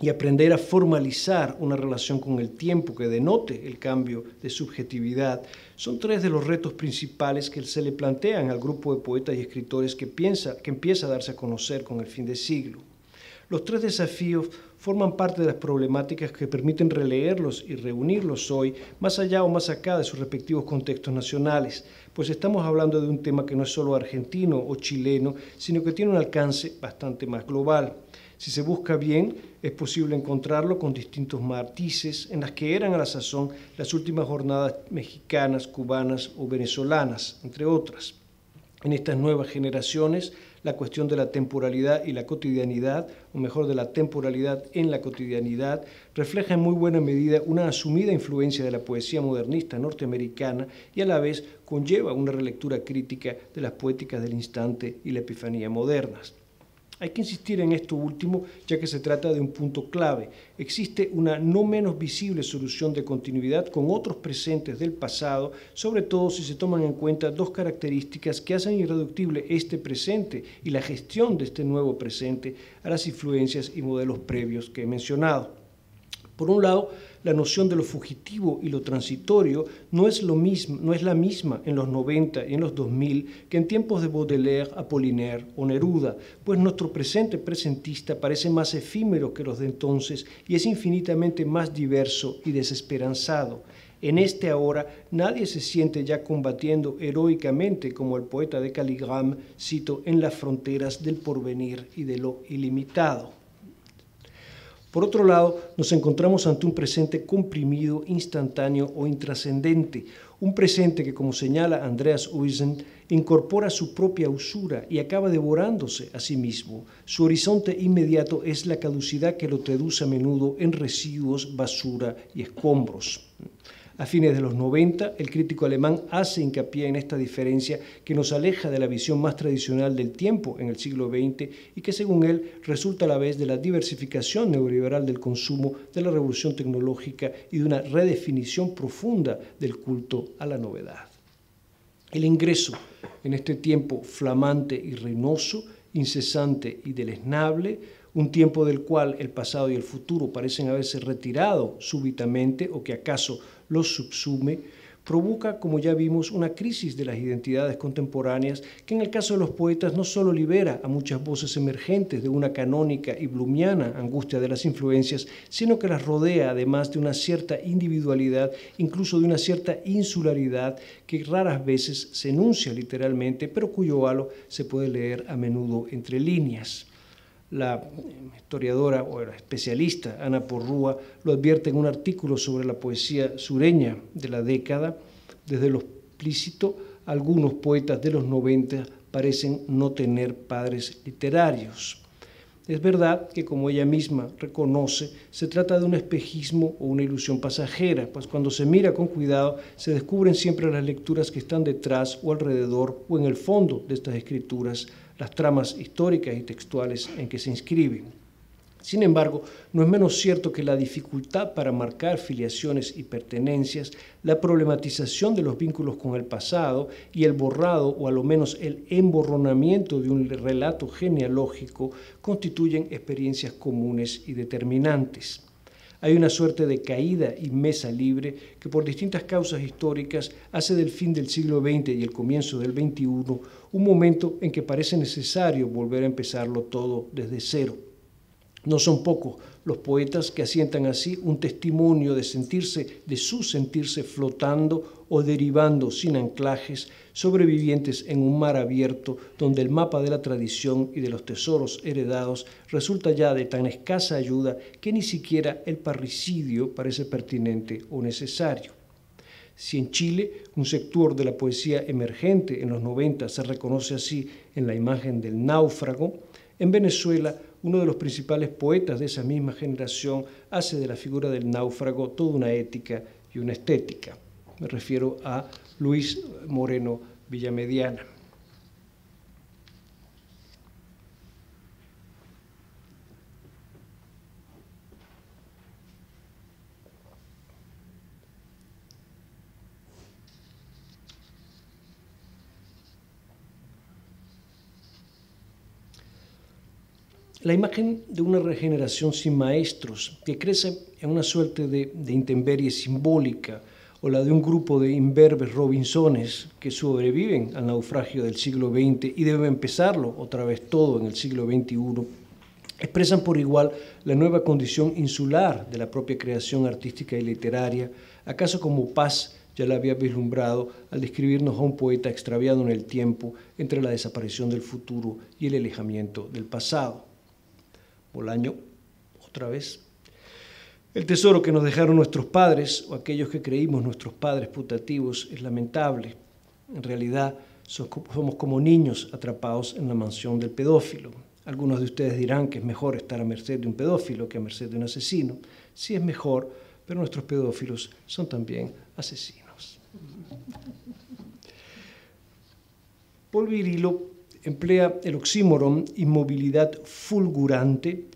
y aprender a formalizar una relación con el tiempo que denote el cambio de subjetividad, son tres de los retos principales que se le plantean al grupo de poetas y escritores que empieza a darse a conocer con el fin de siglo. Los tres desafíos forman parte de las problemáticas que permiten releerlos y reunirlos hoy, más allá o más acá de sus respectivos contextos nacionales, pues estamos hablando de un tema que no es solo argentino o chileno, sino que tiene un alcance bastante más global. Si se busca bien, es posible encontrarlo con distintos matices en las que eran a la sazón las últimas jornadas mexicanas, cubanas o venezolanas, entre otras. En estas nuevas generaciones, la cuestión de la temporalidad y la cotidianidad, o mejor, de la temporalidad en la cotidianidad, refleja en muy buena medida una asumida influencia de la poesía modernista norteamericana y a la vez conlleva una relectura crítica de las poéticas del instante y la epifanía modernas. Hay que insistir en esto último, ya que se trata de un punto clave. Existe una no menos visible solución de continuidad con otros presentes del pasado, sobre todo si se toman en cuenta dos características que hacen irreductible este presente y la gestión de este nuevo presente a las influencias y modelos previos que he mencionado. Por un lado, la noción de lo fugitivo y lo transitorio no es la misma en los 90 y en los 2000 que en tiempos de Baudelaire, Apollinaire o Neruda, pues nuestro presente presentista parece más efímero que los de entonces y es infinitamente más diverso y desesperanzado. En este ahora nadie se siente ya combatiendo heroicamente como el poeta de Caligram, cito, en las fronteras del porvenir y de lo ilimitado. Por otro lado, nos encontramos ante un presente comprimido, instantáneo o intrascendente, un presente que, como señala Andreas Uysen, incorpora su propia usura y acaba devorándose a sí mismo. Su horizonte inmediato es la caducidad que lo traduce a menudo en residuos, basura y escombros. A fines de los 90, el crítico alemán hace hincapié en esta diferencia que nos aleja de la visión más tradicional del tiempo en el siglo XX y que, según él, resulta a la vez de la diversificación neoliberal del consumo, de la revolución tecnológica y de una redefinición profunda del culto a la novedad. El ingreso en este tiempo flamante y reinoso, incesante y deleznable, un tiempo del cual el pasado y el futuro parecen haberse retirado súbitamente o que acaso los subsume, provoca, como ya vimos, una crisis de las identidades contemporáneas que en el caso de los poetas no solo libera a muchas voces emergentes de una canónica y blumiana angustia de las influencias, sino que las rodea además de una cierta individualidad, incluso de una cierta insularidad que raras veces se enuncia literalmente, pero cuyo halo se puede leer a menudo entre líneas. La historiadora o la especialista Ana Porrúa lo advierte en un artículo sobre la poesía sureña de la década. Desde lo explícito, algunos poetas de los 90 parecen no tener padres literarios. Es verdad que, como ella misma reconoce, se trata de un espejismo o una ilusión pasajera, pues cuando se mira con cuidado se descubren siempre las lecturas que están detrás o alrededor o en el fondo de estas escrituras, las tramas históricas y textuales en que se inscriben. Sin embargo, no es menos cierto que la dificultad para marcar filiaciones y pertenencias, la problematización de los vínculos con el pasado y el borrado o a lo menos el emborronamiento de un relato genealógico constituyen experiencias comunes y determinantes. Hay una suerte de caída y mesa libre que por distintas causas históricas hace del fin del siglo XX y el comienzo del XXI un momento en que parece necesario volver a empezarlo todo desde cero. No son pocos los poetas que asientan así un testimonio de su sentirse flotando o derivando sin anclajes, sobrevivientes en un mar abierto donde el mapa de la tradición y de los tesoros heredados resulta ya de tan escasa ayuda que ni siquiera el parricidio parece pertinente o necesario. Si en Chile un sector de la poesía emergente en los 90 se reconoce así en la imagen del náufrago, en Venezuela uno de los principales poetas de esa misma generación hace de la figura del náufrago toda una ética y una estética. Me refiero a Luis Moreno Villamediana. La imagen de una regeneración sin maestros que crece en una suerte de intemperie simbólica o la de un grupo de imberbes Robinsones que sobreviven al naufragio del siglo XX y deben empezarlo otra vez todo en el siglo XXI, expresan por igual la nueva condición insular de la propia creación artística y literaria, acaso como Paz ya la había vislumbrado al describirnos a un poeta extraviado en el tiempo entre la desaparición del futuro y el alejamiento del pasado. Bolaño, otra vez. El tesoro que nos dejaron nuestros padres, o aquellos que creímos nuestros padres putativos, es lamentable. En realidad, somos como niños atrapados en la mansión del pedófilo. Algunos de ustedes dirán que es mejor estar a merced de un pedófilo que a merced de un asesino. Sí es mejor, pero nuestros pedófilos son también asesinos. Paul Virilio emplea el oxímoron inmovilidad fulgurante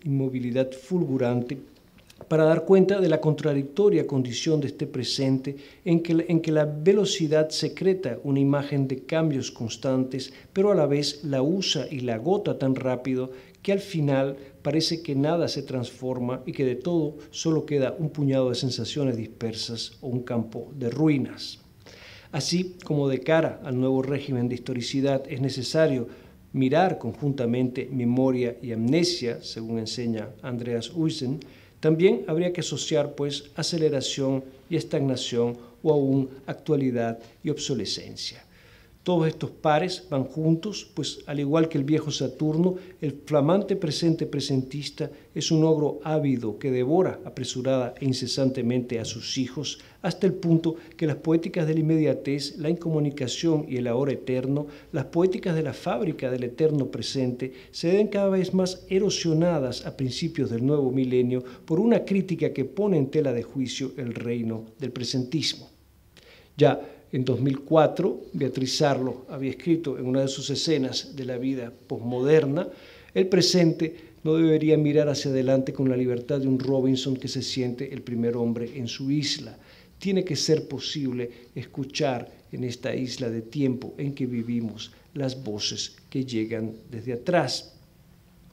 para dar cuenta de la contradictoria condición de este presente en que la velocidad secreta una imagen de cambios constantes, pero a la vez la usa y la agota tan rápido que al final parece que nada se transforma y que de todo solo queda un puñado de sensaciones dispersas o un campo de ruinas. Así como de cara al nuevo régimen de historicidad es necesario mirar conjuntamente memoria y amnesia, según enseña Andreas Uysen, también habría que asociar, pues, aceleración y estagnación o aún actualidad y obsolescencia. Todos estos pares van juntos, pues al igual que el viejo Saturno, el flamante presente presentista es un ogro ávido que devora apresurada e incesantemente a sus hijos, hasta el punto que las poéticas de la inmediatez, la incomunicación y el ahora eterno, las poéticas de la fábrica del eterno presente, se ven cada vez más erosionadas a principios del nuevo milenio por una crítica que pone en tela de juicio el reino del presentismo. Ya en 2004, Beatriz Arlo había escrito en una de sus escenas de la vida posmoderna: el presente no debería mirar hacia adelante con la libertad de un Robinson que se siente el primer hombre en su isla. Tiene que ser posible escuchar en esta isla de tiempo en que vivimos las voces que llegan desde atrás.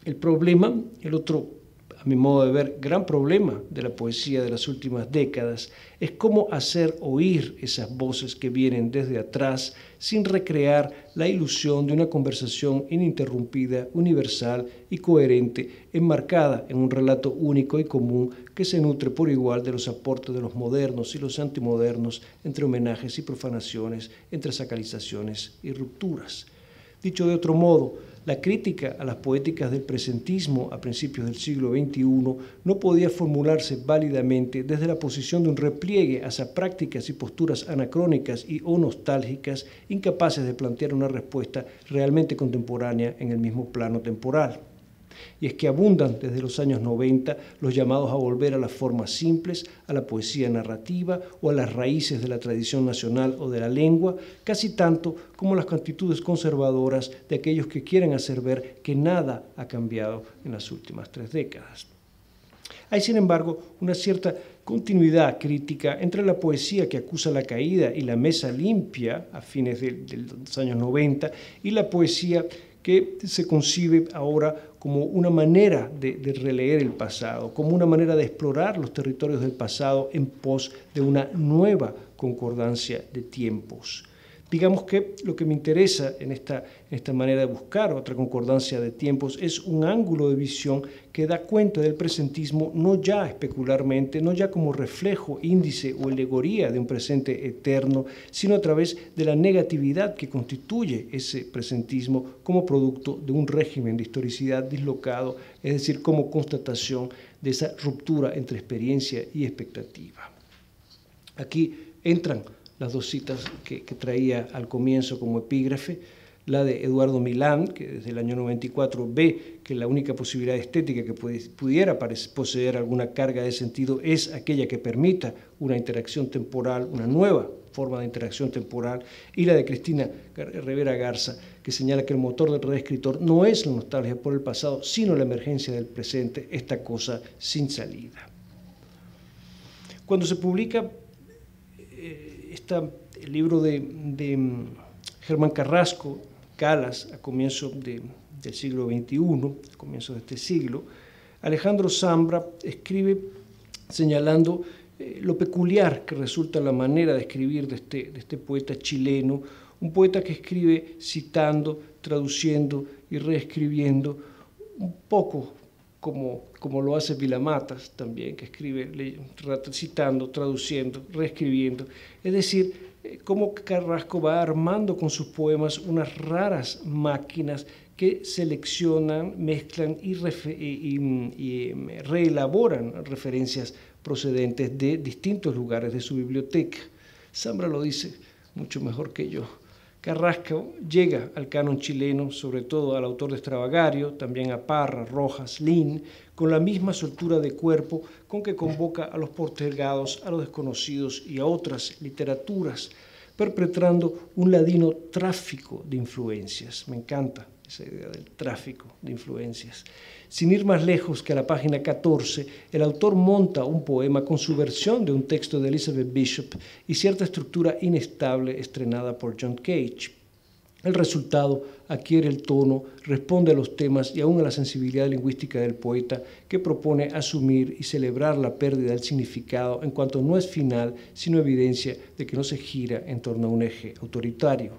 El problema, el otro, a mi modo de ver, gran problema de la poesía de las últimas décadas es cómo hacer oír esas voces que vienen desde atrás sin recrear la ilusión de una conversación ininterrumpida, universal y coherente, enmarcada en un relato único y común que se nutre por igual de los aportes de los modernos y los antimodernos, entre homenajes y profanaciones, entre sacralizaciones y rupturas. Dicho de otro modo, la crítica a las poéticas del presentismo a principios del siglo XXI no podía formularse válidamente desde la posición de un repliegue hacia prácticas y posturas anacrónicas y o nostálgicas, incapaces de plantear una respuesta realmente contemporánea en el mismo plano temporal. Y es que abundan desde los años 90 los llamados a volver a las formas simples, a la poesía narrativa o a las raíces de la tradición nacional o de la lengua, casi tanto como las actitudes conservadoras de aquellos que quieren hacer ver que nada ha cambiado en las últimas 3 décadas. Hay, sin embargo, una cierta continuidad crítica entre la poesía que acusa la caída y la mesa limpia a fines de los años 90 y la poesía que se concibe ahora como una manera de releer el pasado, como una manera de explorar los territorios del pasado en pos de una nueva concordancia de tiempos. Digamos que lo que me interesa en esta manera de buscar otra concordancia de tiempos es un ángulo de visión que da cuenta del presentismo no ya especularmente, no ya como reflejo, índice o alegoría de un presente eterno, sino a través de la negatividad que constituye ese presentismo como producto de un régimen de historicidad dislocado, es decir, como constatación de esa ruptura entre experiencia y expectativa. Aquí entran las 2 citas que traía al comienzo como epígrafe, la de Eduardo Milán, que desde el año 94 ve que la única posibilidad estética que pudiera poseer alguna carga de sentido es aquella que permita una interacción temporal, una nueva forma de interacción temporal, y la de Cristina Rivera Garza, que señala que el motor del reescritor no es la nostalgia por el pasado, sino la emergencia del presente, esta cosa sin salida. Cuando se publica el libro de Germán Carrasco, Calas, a comienzos del siglo XXI, a comienzos de este siglo, Alejandro Zambra escribe señalando lo peculiar que resulta la manera de escribir de este poeta chileno, un poeta que escribe citando, traduciendo y reescribiendo, un poco como lo hace Vilamatas también, que escribe citando, traduciendo, reescribiendo. Es decir, cómo Carrasco va armando con sus poemas unas raras máquinas que seleccionan, mezclan y reelaboran referencias procedentes de distintos lugares de su biblioteca. Zambra lo dice mucho mejor que yo. Carrasco llega al canon chileno, sobre todo al autor de Extravagario, también a Parra, Rojas, Lin, con la misma soltura de cuerpo con que convoca a los postergados, a los desconocidos y a otras literaturas, perpetrando un ladino tráfico de influencias. Me encanta esa idea del tráfico de influencias. Sin ir más lejos que a la página 14, el autor monta un poema con su versión de un texto de Elizabeth Bishop y cierta estructura inestable estrenada por John Cage. El resultado adquiere el tono, responde a los temas y aún a la sensibilidad lingüística del poeta, que propone asumir y celebrar la pérdida del significado en cuanto no es final, sino evidencia de que no se gira en torno a un eje autoritario.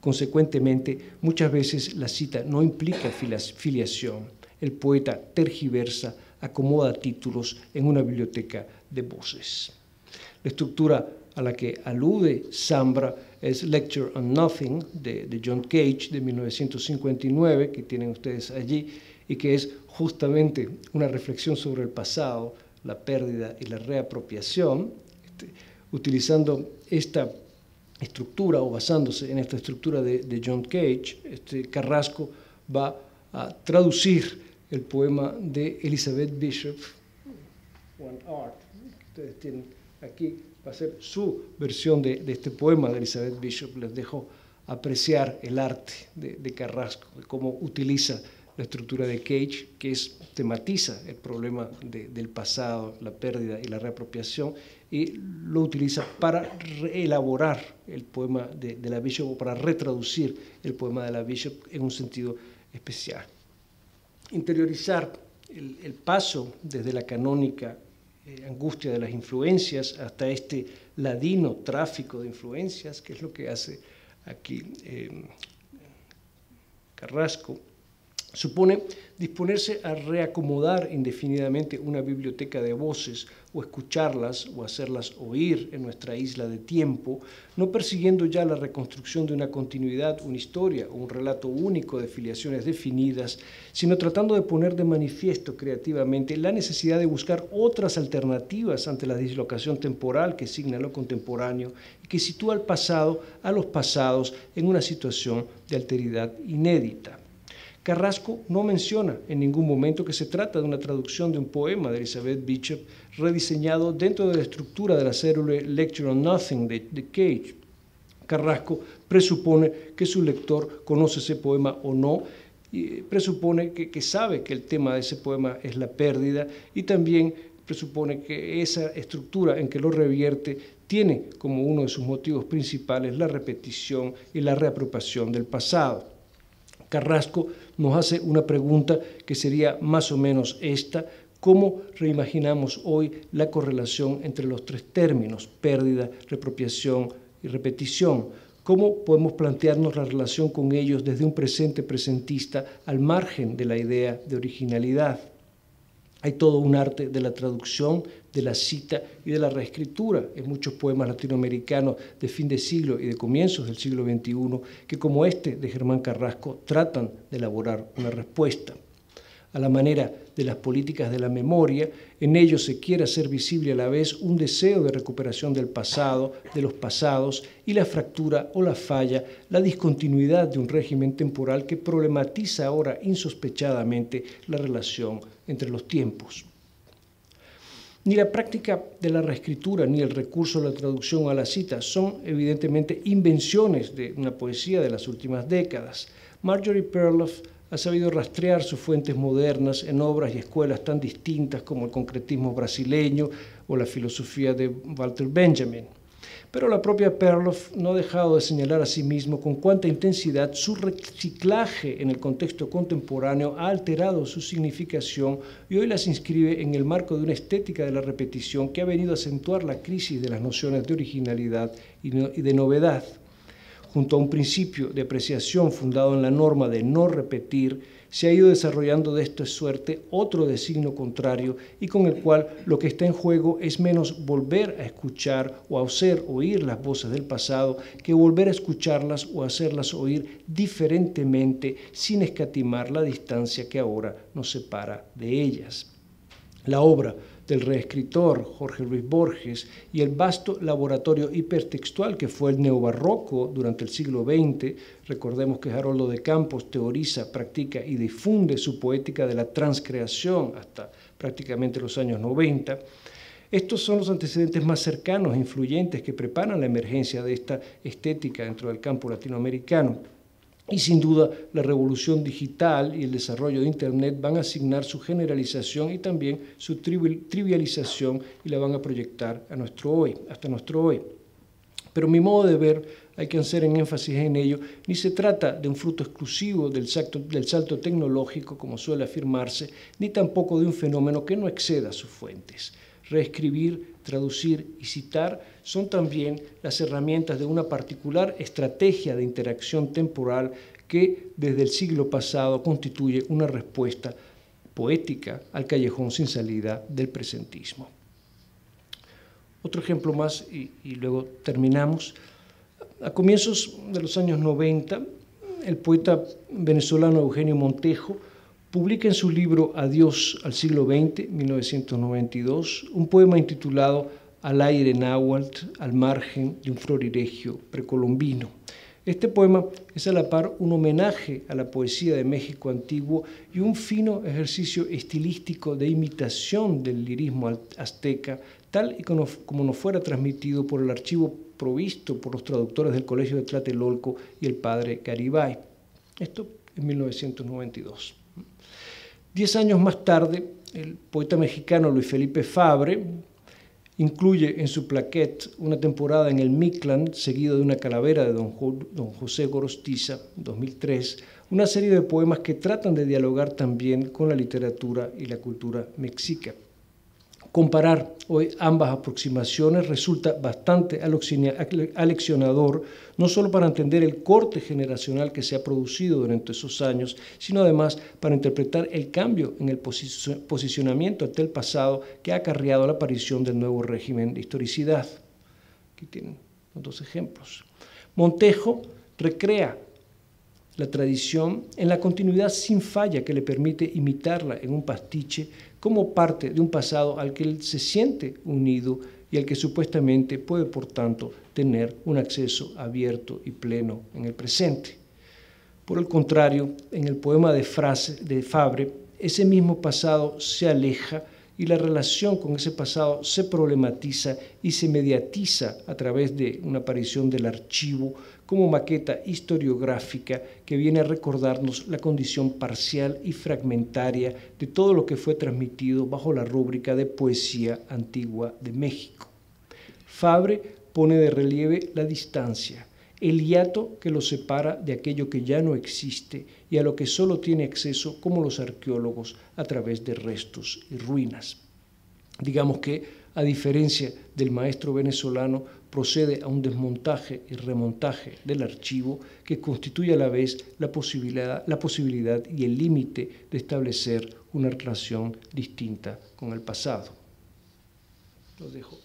Consecuentemente, muchas veces la cita no implica filiación. El poeta tergiversa, acomoda títulos en una biblioteca de voces. La estructura a la que alude Zambra es Lecture on Nothing de John Cage de 1959, que tienen ustedes allí, y que es justamente una reflexión sobre el pasado, la pérdida y la reapropiación. Utilizando esta estructura o basándose en esta estructura de John Cage, Carrasco va a traducir el poema de Elizabeth Bishop, One Art, que ustedes tienen aquí, va a ser su versión de este poema de Elizabeth Bishop. Les dejo apreciar el arte de Carrasco, de cómo utiliza la estructura de Cage, que tematiza el problema del pasado, la pérdida y la reapropiación, y lo utiliza para elaborar el poema de la Bishop, o para retraducir el poema de la Bishop en un sentido especial. Interiorizar el paso desde la canónica angustia de las influencias hasta este ladino tráfico de influencias, que es lo que hace aquí Carrasco, supone disponerse a reacomodar indefinidamente una biblioteca de voces, o escucharlas o hacerlas oír en nuestra isla de tiempo, no persiguiendo ya la reconstrucción de una continuidad, una historia o un relato único de filiaciones definidas, sino tratando de poner de manifiesto creativamente la necesidad de buscar otras alternativas ante la dislocación temporal que signa lo contemporáneo y que sitúa al pasado, a los pasados, en una situación de alteridad inédita. Carrasco no menciona en ningún momento que se trata de una traducción de un poema de Elizabeth Bishop rediseñado dentro de la estructura de la célula Lecture on Nothing de Cage. Carrasco presupone que su lector conoce ese poema o no, y presupone que sabe que el tema de ese poema es la pérdida, y también presupone que esa estructura en que lo revierte tiene como uno de sus motivos principales la repetición y la reapropiación del pasado. Carrasco nos hace una pregunta que sería más o menos esta: ¿cómo reimaginamos hoy la correlación entre los tres términos, pérdida, reapropiación y repetición? ¿Cómo podemos plantearnos la relación con ellos desde un presente presentista al margen de la idea de originalidad? Hay todo un arte de la traducción, de la cita y de la reescritura en muchos poemas latinoamericanos de fin de siglo y de comienzos del siglo XXI, que, como este de Germán Carrasco, tratan de elaborar una respuesta. A la manera de las políticas de la memoria, en ellos se quiere hacer visible a la vez un deseo de recuperación del pasado, de los pasados, y la fractura o la falla, la discontinuidad de un régimen temporal que problematiza ahora insospechadamente la relación entre los tiempos. Ni la práctica de la reescritura ni el recurso a la traducción o a la cita son evidentemente invenciones de una poesía de las últimas décadas. Marjorie Perloff ha sabido rastrear sus fuentes modernas en obras y escuelas tan distintas como el concretismo brasileño o la filosofía de Walter Benjamin. Pero la propia Perloff no ha dejado de señalar a sí mismo con cuánta intensidad su reciclaje en el contexto contemporáneo ha alterado su significación, y hoy las inscribe en el marco de una estética de la repetición que ha venido a acentuar la crisis de las nociones de originalidad y de novedad. Junto a un principio de apreciación fundado en la norma de no repetir, se ha ido desarrollando de esta suerte otro de signo contrario, y con el cual lo que está en juego es menos volver a escuchar o a hacer oír las voces del pasado que volver a escucharlas o hacerlas oír diferentemente, sin escatimar la distancia que ahora nos separa de ellas. La obra del reescritor Jorge Luis Borges y el vasto laboratorio hipertextual que fue el neobarroco durante el siglo XX. Recordemos que Haroldo de Campos teoriza, practica y difunde su poética de la transcreación hasta prácticamente los años 90. Estos son los antecedentes más cercanos e influyentes que preparan la emergencia de esta estética dentro del campo latinoamericano. Y sin duda la revolución digital y el desarrollo de Internet van a asignar su generalización y también su trivialización y la van a proyectar a nuestro hoy, hasta nuestro hoy. Pero mi modo de ver, hay que hacer en énfasis en ello, ni se trata de un fruto exclusivo del salto tecnológico, como suele afirmarse, ni tampoco de un fenómeno que no exceda sus fuentes. Reescribir, traducir y citar son también las herramientas de una particular estrategia de interacción temporal que desde el siglo pasado constituye una respuesta poética al callejón sin salida del presentismo. Otro ejemplo más y luego terminamos. A comienzos de los años 90, el poeta venezolano Eugenio Montejo publica en su libro Adiós al siglo XX, 1992, un poema intitulado Al aire náhuatl, al margen de un florilegio precolombino. Este poema es a la par un homenaje a la poesía de México antiguo y un fino ejercicio estilístico de imitación del lirismo azteca, tal y como nos fuera transmitido por el archivo provisto por los traductores del Colegio de Tlatelolco y el padre Garibay. Esto en 1992. 10 años más tarde, el poeta mexicano Luis Felipe Fabre incluye en su plaquette una temporada en el Mictlán, seguido de una calavera de don José Gorostiza, 2003, una serie de poemas que tratan de dialogar también con la literatura y la cultura mexica. Comparar hoy ambas aproximaciones resulta bastante aleccionador, no solo para entender el corte generacional que se ha producido durante esos años, sino además para interpretar el cambio en el posicionamiento ante el pasado que ha acarreado la aparición del nuevo régimen de historicidad. Aquí tienen los dos ejemplos. Montejo recrea la tradición en la continuidad sin falla que le permite imitarla en un pastiche como parte de un pasado al que él se siente unido y al que supuestamente puede, por tanto, tener un acceso abierto y pleno en el presente. Por el contrario, en el poema de Fabre, ese mismo pasado se aleja y la relación con ese pasado se problematiza y se mediatiza a través de una aparición del archivo como maqueta historiográfica que viene a recordarnos la condición parcial y fragmentaria de todo lo que fue transmitido bajo la rúbrica de poesía antigua de México. Fabre pone de relieve la distancia, el hiato que lo separa de aquello que ya no existe y a lo que solo tiene acceso como los arqueólogos a través de restos y ruinas. Digamos que, a diferencia del maestro venezolano, procede a un desmontaje y remontaje del archivo que constituye a la vez la posibilidad y el límite de establecer una relación distinta con el pasado. Los dejo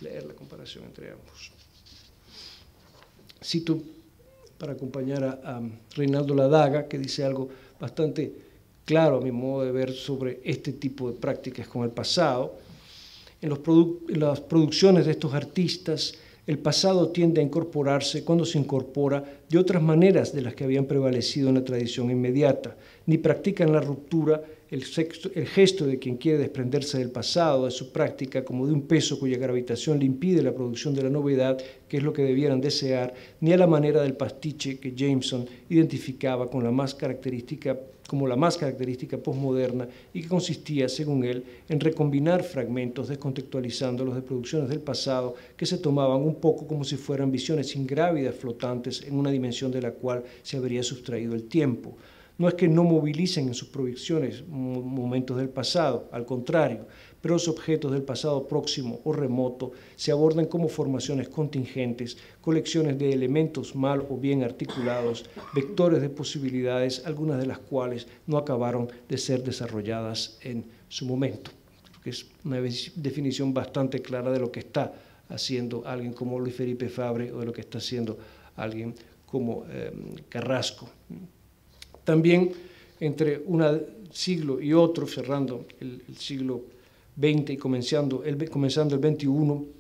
leer la comparación entre ambos. Cito para acompañar a Reinaldo Ladaga, que dice algo bastante claro a mi modo de ver sobre este tipo de prácticas con el pasado. En las producciones de estos artistas, el pasado tiende a incorporarse cuando se incorpora de otras maneras de las que habían prevalecido en la tradición inmediata, ni practican la ruptura, el gesto de quien quiere desprenderse del pasado, de su práctica, como de un peso cuya gravitación le impide la producción de la novedad, que es lo que debieran desear, ni a la manera del pastiche que Jameson identificaba como la más característica posmoderna y que consistía, según él, en recombinar fragmentos descontextualizándolos de producciones del pasado que se tomaban un poco como si fueran visiones ingrávidas flotantes en una dimensión de la cual se habría sustraído el tiempo. No es que no movilicen en sus proyecciones momentos del pasado, al contrario, pero los objetos del pasado próximo o remoto se abordan como formaciones contingentes, colecciones de elementos mal o bien articulados, vectores de posibilidades, algunas de las cuales no acabaron de ser desarrolladas en su momento. Creo que es una definición bastante clara de lo que está haciendo alguien como Luis Felipe Fabre o de lo que está haciendo alguien como Carrasco. También entre un siglo y otro, cerrando el siglo XX y comenzando el XXI,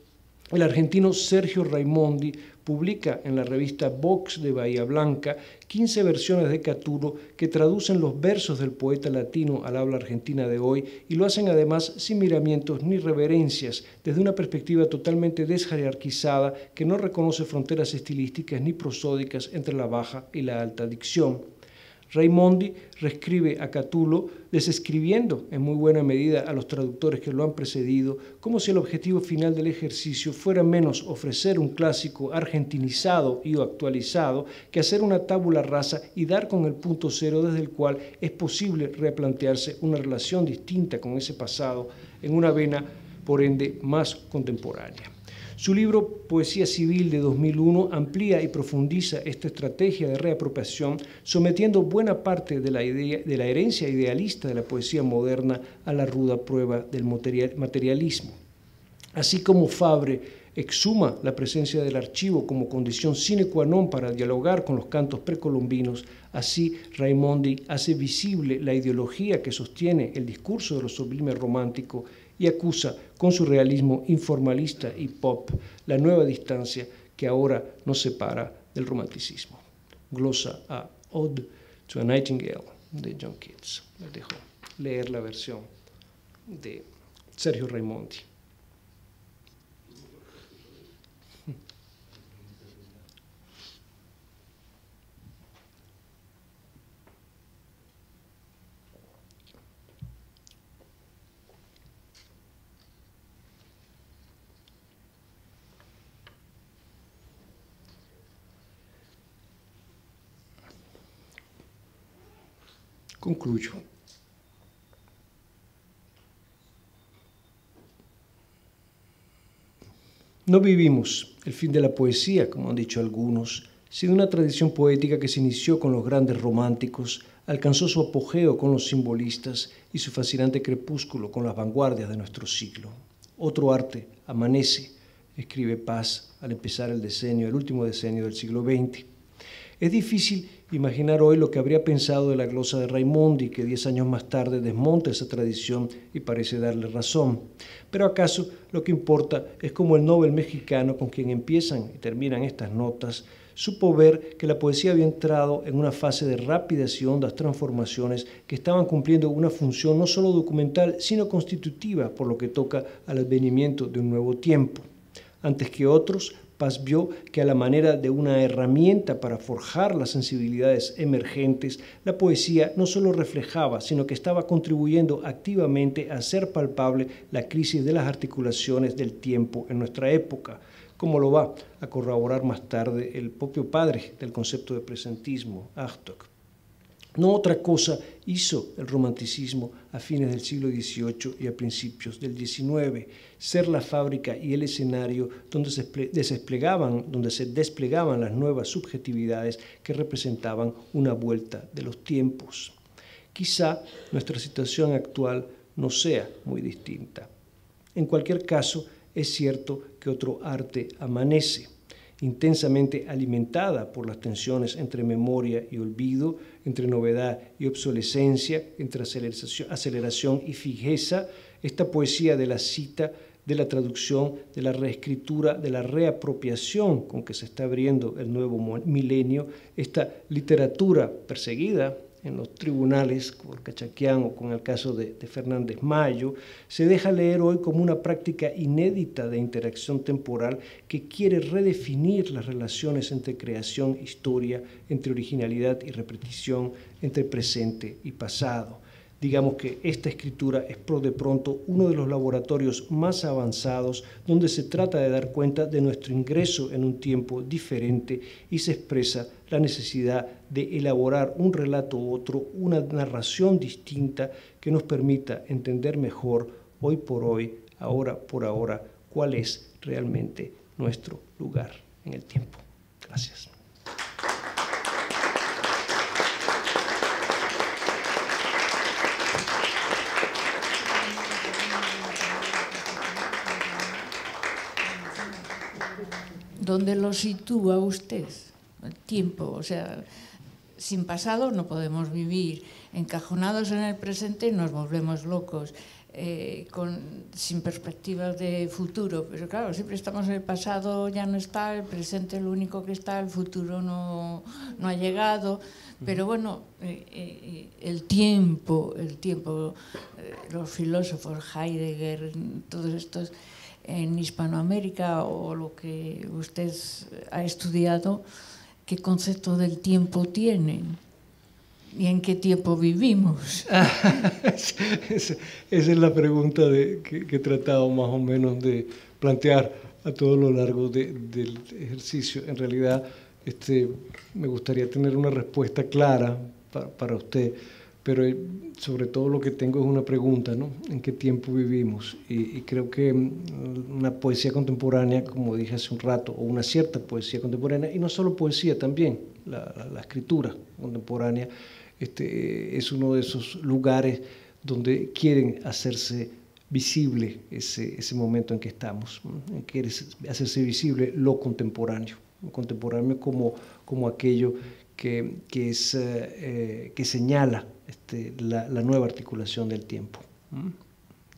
el argentino Sergio Raimondi publica en la revista Vox de Bahía Blanca 15 versiones de Catulo que traducen los versos del poeta latino al habla argentina de hoy y lo hacen además sin miramientos ni reverencias, desde una perspectiva totalmente desjerarquizada que no reconoce fronteras estilísticas ni prosódicas entre la baja y la alta dicción. Raimondi reescribe a Catulo desescribiendo en muy buena medida a los traductores que lo han precedido, como si el objetivo final del ejercicio fuera menos ofrecer un clásico argentinizado y o actualizado que hacer una tabula rasa y dar con el punto cero desde el cual es posible replantearse una relación distinta con ese pasado en una vena, por ende, más contemporánea. Su libro Poesía Civil de 2001 amplía y profundiza esta estrategia de reapropiación, sometiendo buena parte de la herencia idealista de la poesía moderna a la ruda prueba del materialismo. Así como Fabre exhuma la presencia del archivo como condición sine qua non para dialogar con los cantos precolombinos, así Raimondi hace visible la ideología que sostiene el discurso de lo sublime romántico y acusa con su realismo informalista y pop la nueva distancia que ahora nos separa del romanticismo. Glosa a Ode to a Nightingale de John Keats. Les dejo leer la versión de Sergio Raimondi. Concluyo. No vivimos el fin de la poesía, como han dicho algunos, sino una tradición poética que se inició con los grandes románticos, alcanzó su apogeo con los simbolistas y su fascinante crepúsculo con las vanguardias de nuestro siglo. Otro arte amanece, escribe Paz al empezar el último decenio del siglo XX. Es difícil imaginar hoy lo que habría pensado de la glosa de Raimondi, que 10 años más tarde desmonta esa tradición y parece darle razón. Pero acaso lo que importa es cómo el Nobel mexicano, con quien empiezan y terminan estas notas, supo ver que la poesía había entrado en una fase de rápidas y hondas transformaciones que estaban cumpliendo una función no solo documental, sino constitutiva, por lo que toca al advenimiento de un nuevo tiempo. Antes que otros, Paz vio que a la manera de una herramienta para forjar las sensibilidades emergentes, la poesía no solo reflejaba, sino que estaba contribuyendo activamente a hacer palpable la crisis de las articulaciones del tiempo en nuestra época, como lo va a corroborar más tarde el propio padre del concepto de presentismo, Hartog. No otra cosa hizo el romanticismo a fines del siglo XVIII y a principios del XIX, ser la fábrica y el escenario donde se desplegaban las nuevas subjetividades que representaban una vuelta de los tiempos. Quizá nuestra situación actual no sea muy distinta. En cualquier caso, es cierto que otro arte amanece, intensamente alimentada por las tensiones entre memoria y olvido, entre novedad y obsolescencia, entre aceleración y fijeza, esta poesía de la cita, de la traducción, de la reescritura, de la reapropiación con que se está abriendo el nuevo milenio, esta literatura perseguida en los tribunales por Cachaquián o con el caso de Fernández Mayo, se deja leer hoy como una práctica inédita de interacción temporal que quiere redefinir las relaciones entre creación e historia, entre originalidad y repetición, entre presente y pasado. Digamos que esta escritura es de pronto uno de los laboratorios más avanzados donde se trata de dar cuenta de nuestro ingreso en un tiempo diferente y se expresa la necesidad de elaborar un relato u otro, una narración distinta que nos permita entender mejor, hoy por hoy, ahora por ahora, cuál es realmente nuestro lugar en el tiempo. Gracias. ¿Dónde lo sitúa usted? El tiempo, o sea, sin pasado no podemos vivir. Encajonados en el presente nos volvemos locos. sin perspectivas de futuro, pero claro, siempre estamos en el pasado, ya no está, el presente es lo único que está, el futuro no ha llegado, pero bueno, el tiempo, los filósofos, Heidegger, todos estos en Hispanoamérica o lo que usted ha estudiado, ¿qué concepto del tiempo tienen? ¿Y en qué tiempo vivimos? Esa es la pregunta que he tratado más o menos de plantear a todo lo largo del ejercicio. En realidad, me gustaría tener una respuesta clara para usted, pero sobre todo lo que tengo es una pregunta, ¿no? ¿En qué tiempo vivimos? Y creo que una poesía contemporánea, como dije hace un rato, o una cierta poesía contemporánea, y no solo poesía, también la escritura contemporánea, es uno de esos lugares donde quieren hacerse visible ese momento en que estamos, quiere hacerse visible lo contemporáneo como aquello que señala la nueva articulación del tiempo.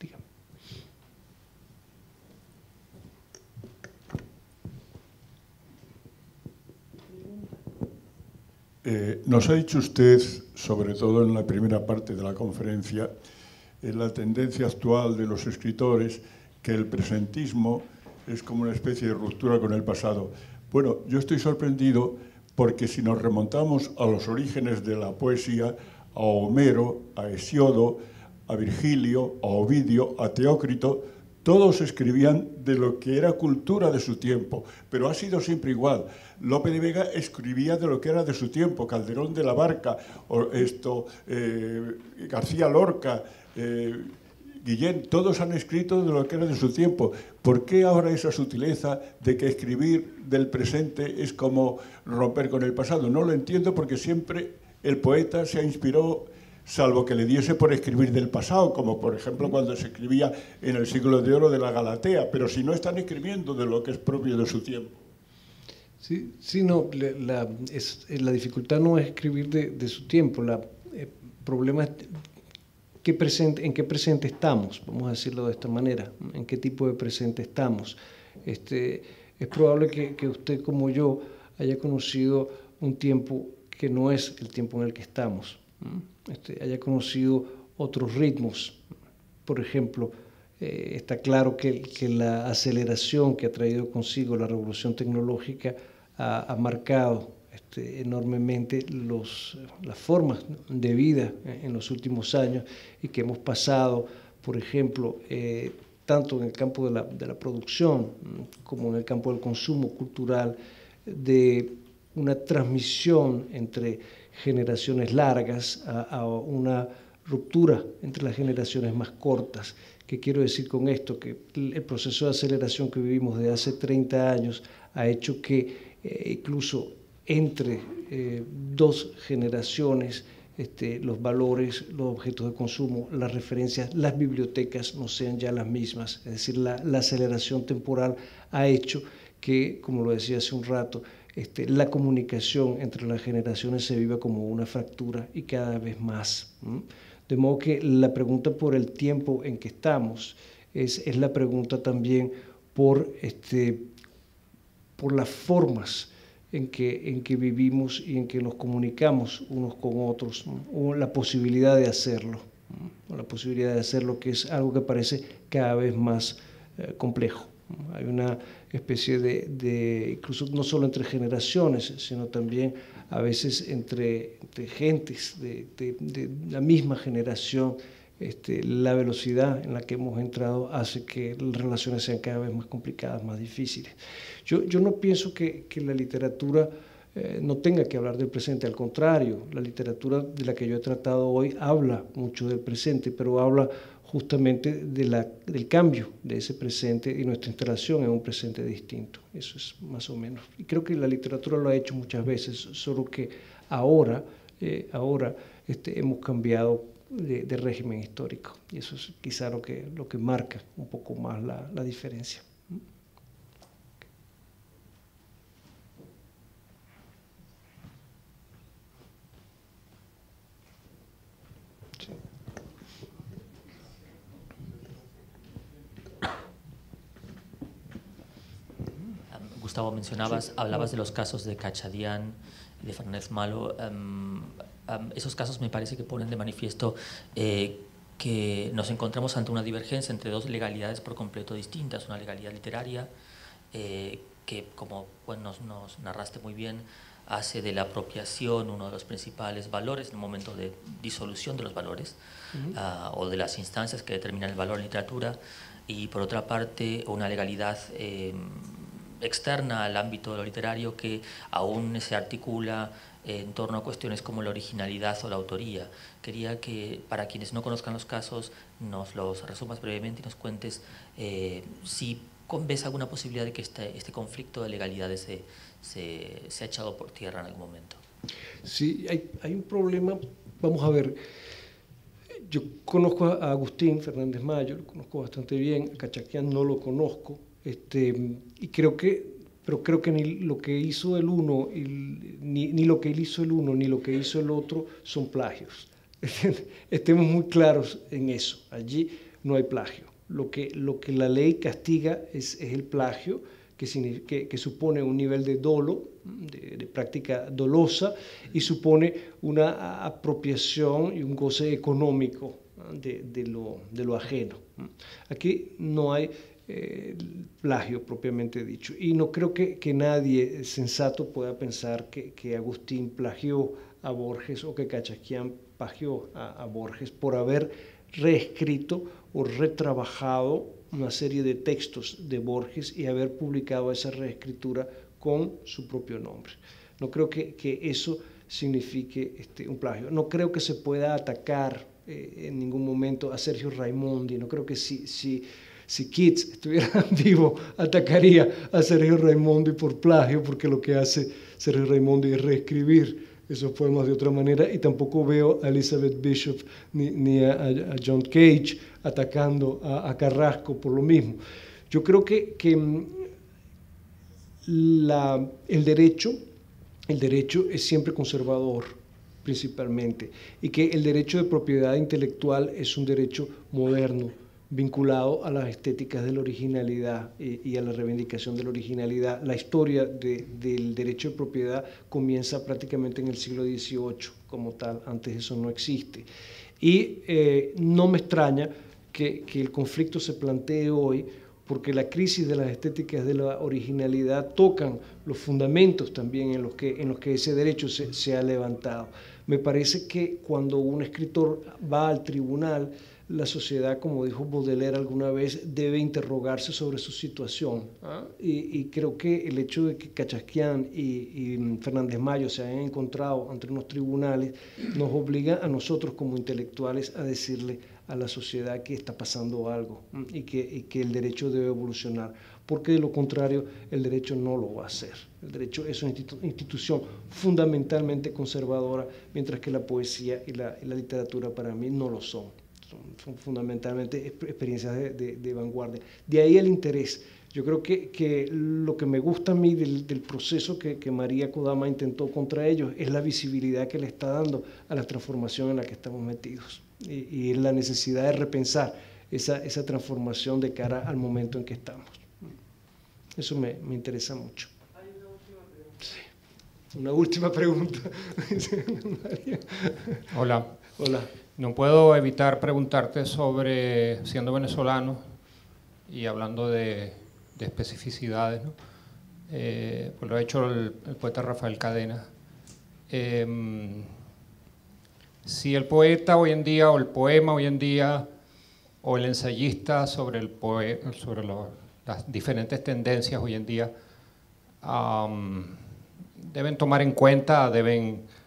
Dígame. Nos ha dicho usted, sobre todo en la primera parte de la conferencia, en la tendencia actual de los escritores, que el presentismo es como una especie de ruptura con el pasado. Bueno, yo estoy sorprendido porque si nos remontamos a los orígenes de la poesía, a Homero, a Hesíodo, a Virgilio, a Ovidio, a Teócrito, todos escribían de lo que era cultura de su tiempo, pero ha sido siempre igual. Lope de Vega escribía de lo que era de su tiempo, Calderón de la Barca, García Lorca, Guillén, todos han escrito de lo que era de su tiempo. ¿Por qué ahora esa sutileza de que escribir del presente es como romper con el pasado? No lo entiendo, porque siempre el poeta se inspiró, salvo que le diese por escribir del pasado, como por ejemplo cuando se escribía en el siglo de oro de la Galatea, pero si no están escribiendo de lo que es propio de su tiempo. Sí, no, la dificultad no es escribir de su tiempo, el problema es en qué presente estamos, vamos a decirlo de esta manera, en qué tipo de presente estamos. Es probable que usted, como yo, haya conocido un tiempo que no es el tiempo en el que estamos, haya conocido otros ritmos. Por ejemplo, está claro que la aceleración que ha traído consigo la revolución tecnológica ha marcado enormemente las formas de vida en los últimos años, y que hemos pasado, por ejemplo, tanto en el campo de la producción como en el campo del consumo cultural, de una transmisión entre generaciones largas a una ruptura entre las generaciones más cortas. ¿Qué quiero decir con esto? Que el proceso de aceleración que vivimos desde hace 30 años ha hecho que incluso entre dos generaciones los valores, los objetos de consumo, las referencias, las bibliotecas no sean ya las mismas. Es decir, la aceleración temporal ha hecho que, como lo decía hace un rato, la comunicación entre las generaciones se viva como una fractura, y cada vez más. De modo que la pregunta por el tiempo en que estamos es la pregunta también por las formas en que vivimos y en que nos comunicamos unos con otros, ¿no? O la posibilidad de hacerlo, ¿no? O la posibilidad de hacerlo, que es algo que parece cada vez más complejo. Hay una especie de incluso no solo entre generaciones, sino también a veces entre gentes de la misma generación. La velocidad en la que hemos entrado hace que las relaciones sean cada vez más complicadas, más difíciles. Yo no pienso que la literatura no tenga que hablar del presente, al contrario, la literatura de la que yo he tratado hoy habla mucho del presente, pero habla justamente del cambio de ese presente y nuestra instalación en un presente distinto. Eso es más o menos. Y creo que la literatura lo ha hecho muchas veces, solo que ahora hemos cambiado de régimen histórico, y eso es quizá lo que marca un poco más la diferencia. Gustavo, mencionabas, hablabas de los casos de Cachadián y de Fernández Malo. Esos casos me parece que ponen de manifiesto que nos encontramos ante una divergencia entre dos legalidades por completo distintas. Una legalidad literaria que, como bueno, nos narraste muy bien, hace de la apropiación uno de los principales valores en un momento de disolución de los valores o de las instancias que determinan el valor en literatura, y por otra parte una legalidad externa al ámbito de lo literario que aún se articula en torno a cuestiones como la originalidad o la autoría. Quería que, para quienes no conozcan los casos, nos los resumas brevemente y nos cuentes si ves alguna posibilidad de que este conflicto de legalidades se ha echado por tierra en algún momento. Sí, hay un problema. Vamos a ver, yo conozco a Agustín Fernández Mayo, lo conozco bastante bien, a Cachaquián no lo conozco, y creo que ni lo que hizo el uno, ni lo que él hizo el uno, ni lo que hizo el otro son plagios. Estemos muy claros en eso, allí no hay plagio. Lo que la ley castiga es el plagio, que supone un nivel de dolo, de práctica dolosa, y supone una apropiación y un goce económico de lo ajeno. Aquí no hay plagio propiamente dicho, y no creo que nadie sensato pueda pensar que Agustín plagió a Borges o que Cachaquián plagió a Borges por haber reescrito o retrabajado una serie de textos de Borges y haber publicado esa reescritura con su propio nombre. No creo que eso signifique un plagio. No creo que se pueda atacar en ningún momento a Sergio Raimondi. No creo que si Keats estuviera vivo atacaría a Sergio Raimondi por plagio, porque lo que hace Sergio Raimondi es reescribir esos poemas de otra manera, y tampoco veo a Elizabeth Bishop ni a John Cage atacando a Carrasco por lo mismo. Yo creo que el derecho es siempre conservador, principalmente, y que el derecho de propiedad intelectual es un derecho moderno, vinculado a las estéticas de la originalidad y a la reivindicación de la originalidad. La historia del derecho de propiedad comienza prácticamente en el siglo XVIII como tal, antes eso no existe. Y no me extraña que el conflicto se plantee hoy, porque la crisis de las estéticas de la originalidad tocan los fundamentos también en los que ese derecho se ha levantado. Me parece que cuando un escritor va al tribunal, la sociedad, como dijo Baudelaire alguna vez, debe interrogarse sobre su situación. Y creo que el hecho de que Cachaquián y Fernández Mayo se hayan encontrado ante unos tribunales nos obliga a nosotros como intelectuales a decirle a la sociedad que está pasando algo y que el derecho debe evolucionar, porque de lo contrario el derecho no lo va a hacer. El derecho es una institución fundamentalmente conservadora, mientras que la poesía y la literatura para mí no lo son. Son fundamentalmente experiencias de vanguardia. De ahí el interés. Yo creo que lo que me gusta a mí del proceso que María Kodama intentó contra ellos es la visibilidad que le está dando a la transformación en la que estamos metidos y la necesidad de repensar esa transformación de cara al momento en que estamos. Eso me interesa mucho. Hay una última pregunta. Sí. Una última pregunta. María. Hola. Hola. No puedo evitar preguntarte sobre, siendo venezolano y hablando de especificidades, ¿no? Pues lo ha hecho el poeta Rafael Cadena. Si el poeta hoy en día, o el poema hoy en día, o el ensayista sobre las diferentes tendencias hoy en día, deben tomar en cuenta, deben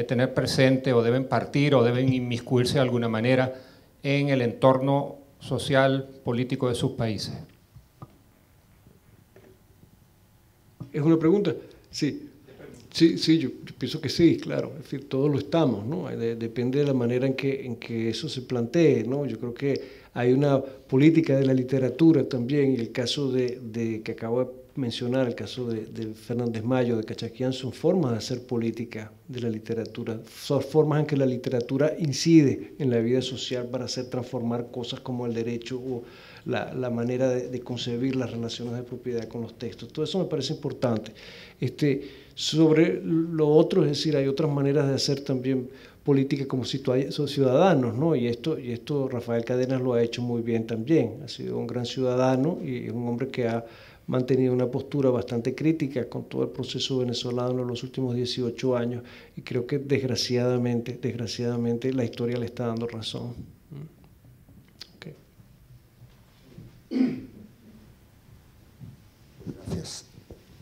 tener presente o deben partir o deben inmiscuirse de alguna manera en el entorno social, político de sus países. ¿Es una pregunta? Sí. Sí, yo pienso que sí, claro. Es decir, todos lo estamos, ¿no? Depende de la manera en que eso se plantee, ¿no? Yo creo que hay una política de la literatura también, y el caso de que acabo de mencionar el caso de Fernández Mayo, de Cachaquián, son formas de hacer política de la literatura, son formas en que la literatura incide en la vida social para hacer transformar cosas como el derecho o la manera de concebir las relaciones de propiedad con los textos. Todo eso me parece importante. Sobre lo otro, es decir, hay otras maneras de hacer también política como ciudadanos, ¿no? Y esto Rafael Cadenas lo ha hecho muy bien también. Ha sido un gran ciudadano y un hombre que ha mantenido una postura bastante crítica con todo el proceso venezolano en los últimos 18 años, y creo que desgraciadamente la historia le está dando razón. Okay. Gracias.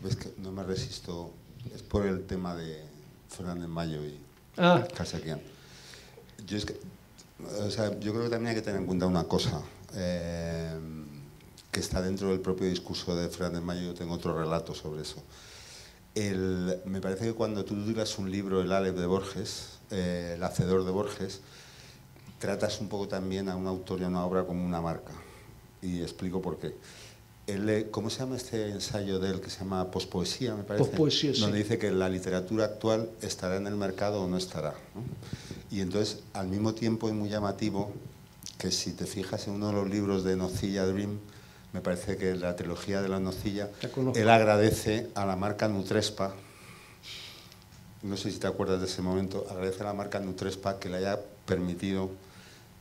Ves que no me resisto, es por el tema de Fernández Mayo y Cachaquián. Yo creo que también hay que tener en cuenta una cosa, que está dentro del propio discurso de Fernández Mayo. Yo tengo otro relato sobre eso. Me parece que cuando tú digas un libro, el Aleph de Borges, el Hacedor de Borges, tratas un poco también a un autor y a una obra como una marca. Y explico por qué. ¿Cómo se llama este ensayo de él que se llama Pospoesía, me parece? Pospoesía, sí. Donde dice que la literatura actual estará en el mercado o no estará, ¿no? Y entonces, al mismo tiempo, es muy llamativo que si te fijas en uno de los libros de Nocilla Dream, me parece que la trilogía de la Nocilla, él agradece a la marca Nutrespa, no sé si te acuerdas de ese momento, agradece a la marca Nutrespa que le haya permitido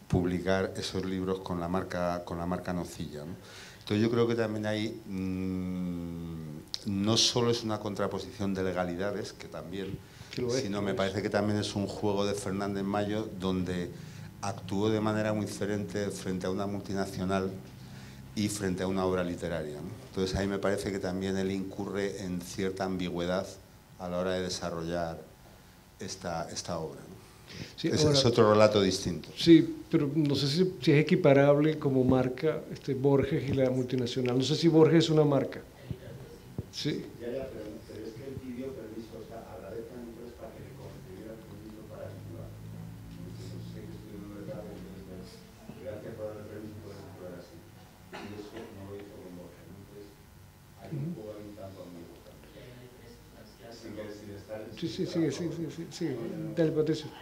publicar esos libros con la marca Nocilla, ¿no? Entonces yo creo que también ahí no solo es una contraposición de legalidades, que también, sino me parece que también es un juego de Fernández Mayo donde actuó de manera muy diferente frente a una multinacional y frente a una obra literaria, ¿no? Entonces ahí me parece que también él incurre en cierta ambigüedad a la hora de desarrollar esta obra, ¿no? Sí, es otro relato distinto. Sí, pero no sé si es equiparable como marca Borges y la multinacional. No sé si Borges es una marca. Sí. Ya, pero es que él pidió permiso, o sea, agradezcan entonces para que le concedieran permiso para actuar. Entonces, no sé que estoy en verdad, entonces, gracias por darle permiso por actuar así. Y eso no lo hizo con Borges. Entonces, hay un poco ahí un tanto amigo también. Sí. Dale, Patricio.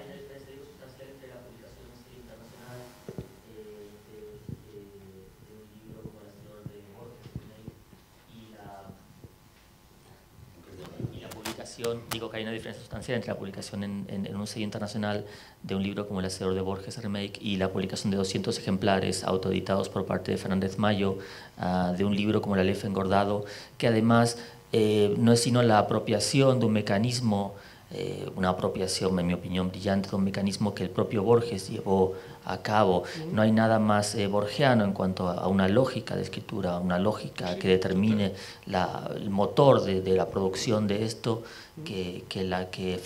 Digo que hay una diferencia sustancial entre la publicación en un sello internacional de un libro como El Hacedor de Borges Remake y la publicación de 200 ejemplares autoeditados por parte de Fernández Mayo de un libro como El Aleph engordado, que además no es sino la apropiación de un mecanismo, una apropiación, en mi opinión, brillante de un mecanismo que el propio Borges llevó a cabo. No hay nada más borgiano en cuanto a una lógica de escritura, una lógica que determine el motor de la producción de esto que la que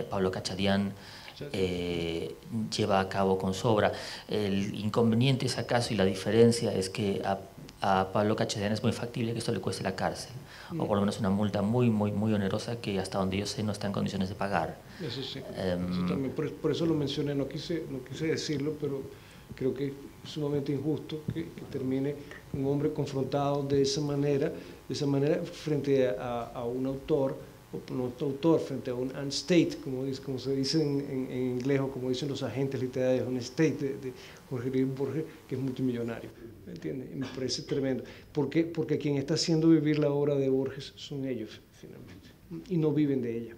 Pablo Cachadián lleva a cabo con su obra. El inconveniente es acaso, y la diferencia es que a Pablo Cachadián es muy factible que esto le cueste la cárcel, o por lo menos una multa muy onerosa que hasta donde yo sé no está en condiciones de pagar. Eso sí, eso también, por eso lo mencioné, no quise decirlo, pero creo que es sumamente injusto que termine un hombre confrontado de esa manera frente a un autor, o no autor, frente a un unstate, como se dice en inglés, o como dicen los agentes literarios, un estate de Jorge Luis Borges, que es multimillonario. ¿Me entiendes? Me parece tremendo. Porque quien está haciendo vivir la obra de Borges son ellos, finalmente, y no viven de ella.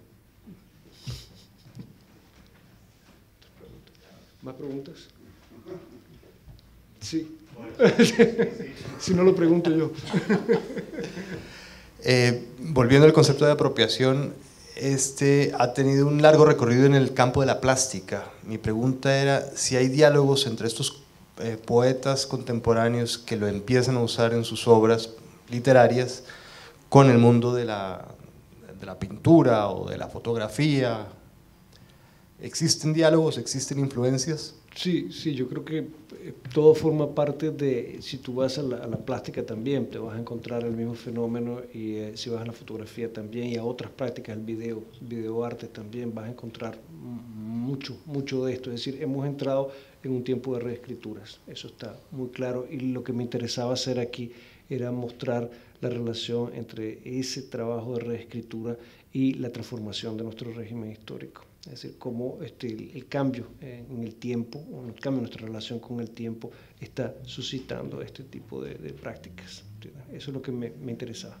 ¿Más preguntas? Sí. Si no lo pregunto yo. Volviendo al concepto de apropiación, ha tenido un largo recorrido en el campo de la plástica. Mi pregunta era si hay diálogos entre estos poetas contemporáneos que lo empiezan a usar en sus obras literarias con el mundo de la pintura o de la fotografía. ¿Existen diálogos, existen influencias? Sí, yo creo que todo forma parte de, si tú vas a la plástica también, te vas a encontrar el mismo fenómeno, y si vas a la fotografía también, y a otras prácticas, el videoarte también, vas a encontrar mucho de esto. Es decir, hemos entrado en un tiempo de reescrituras, eso está muy claro, y lo que me interesaba hacer aquí era mostrar la relación entre ese trabajo de reescritura y la transformación de nuestro régimen histórico. Es decir, cómo el cambio en el tiempo, o el cambio en nuestra relación con el tiempo está suscitando este tipo de prácticas. Eso es lo que me interesaba.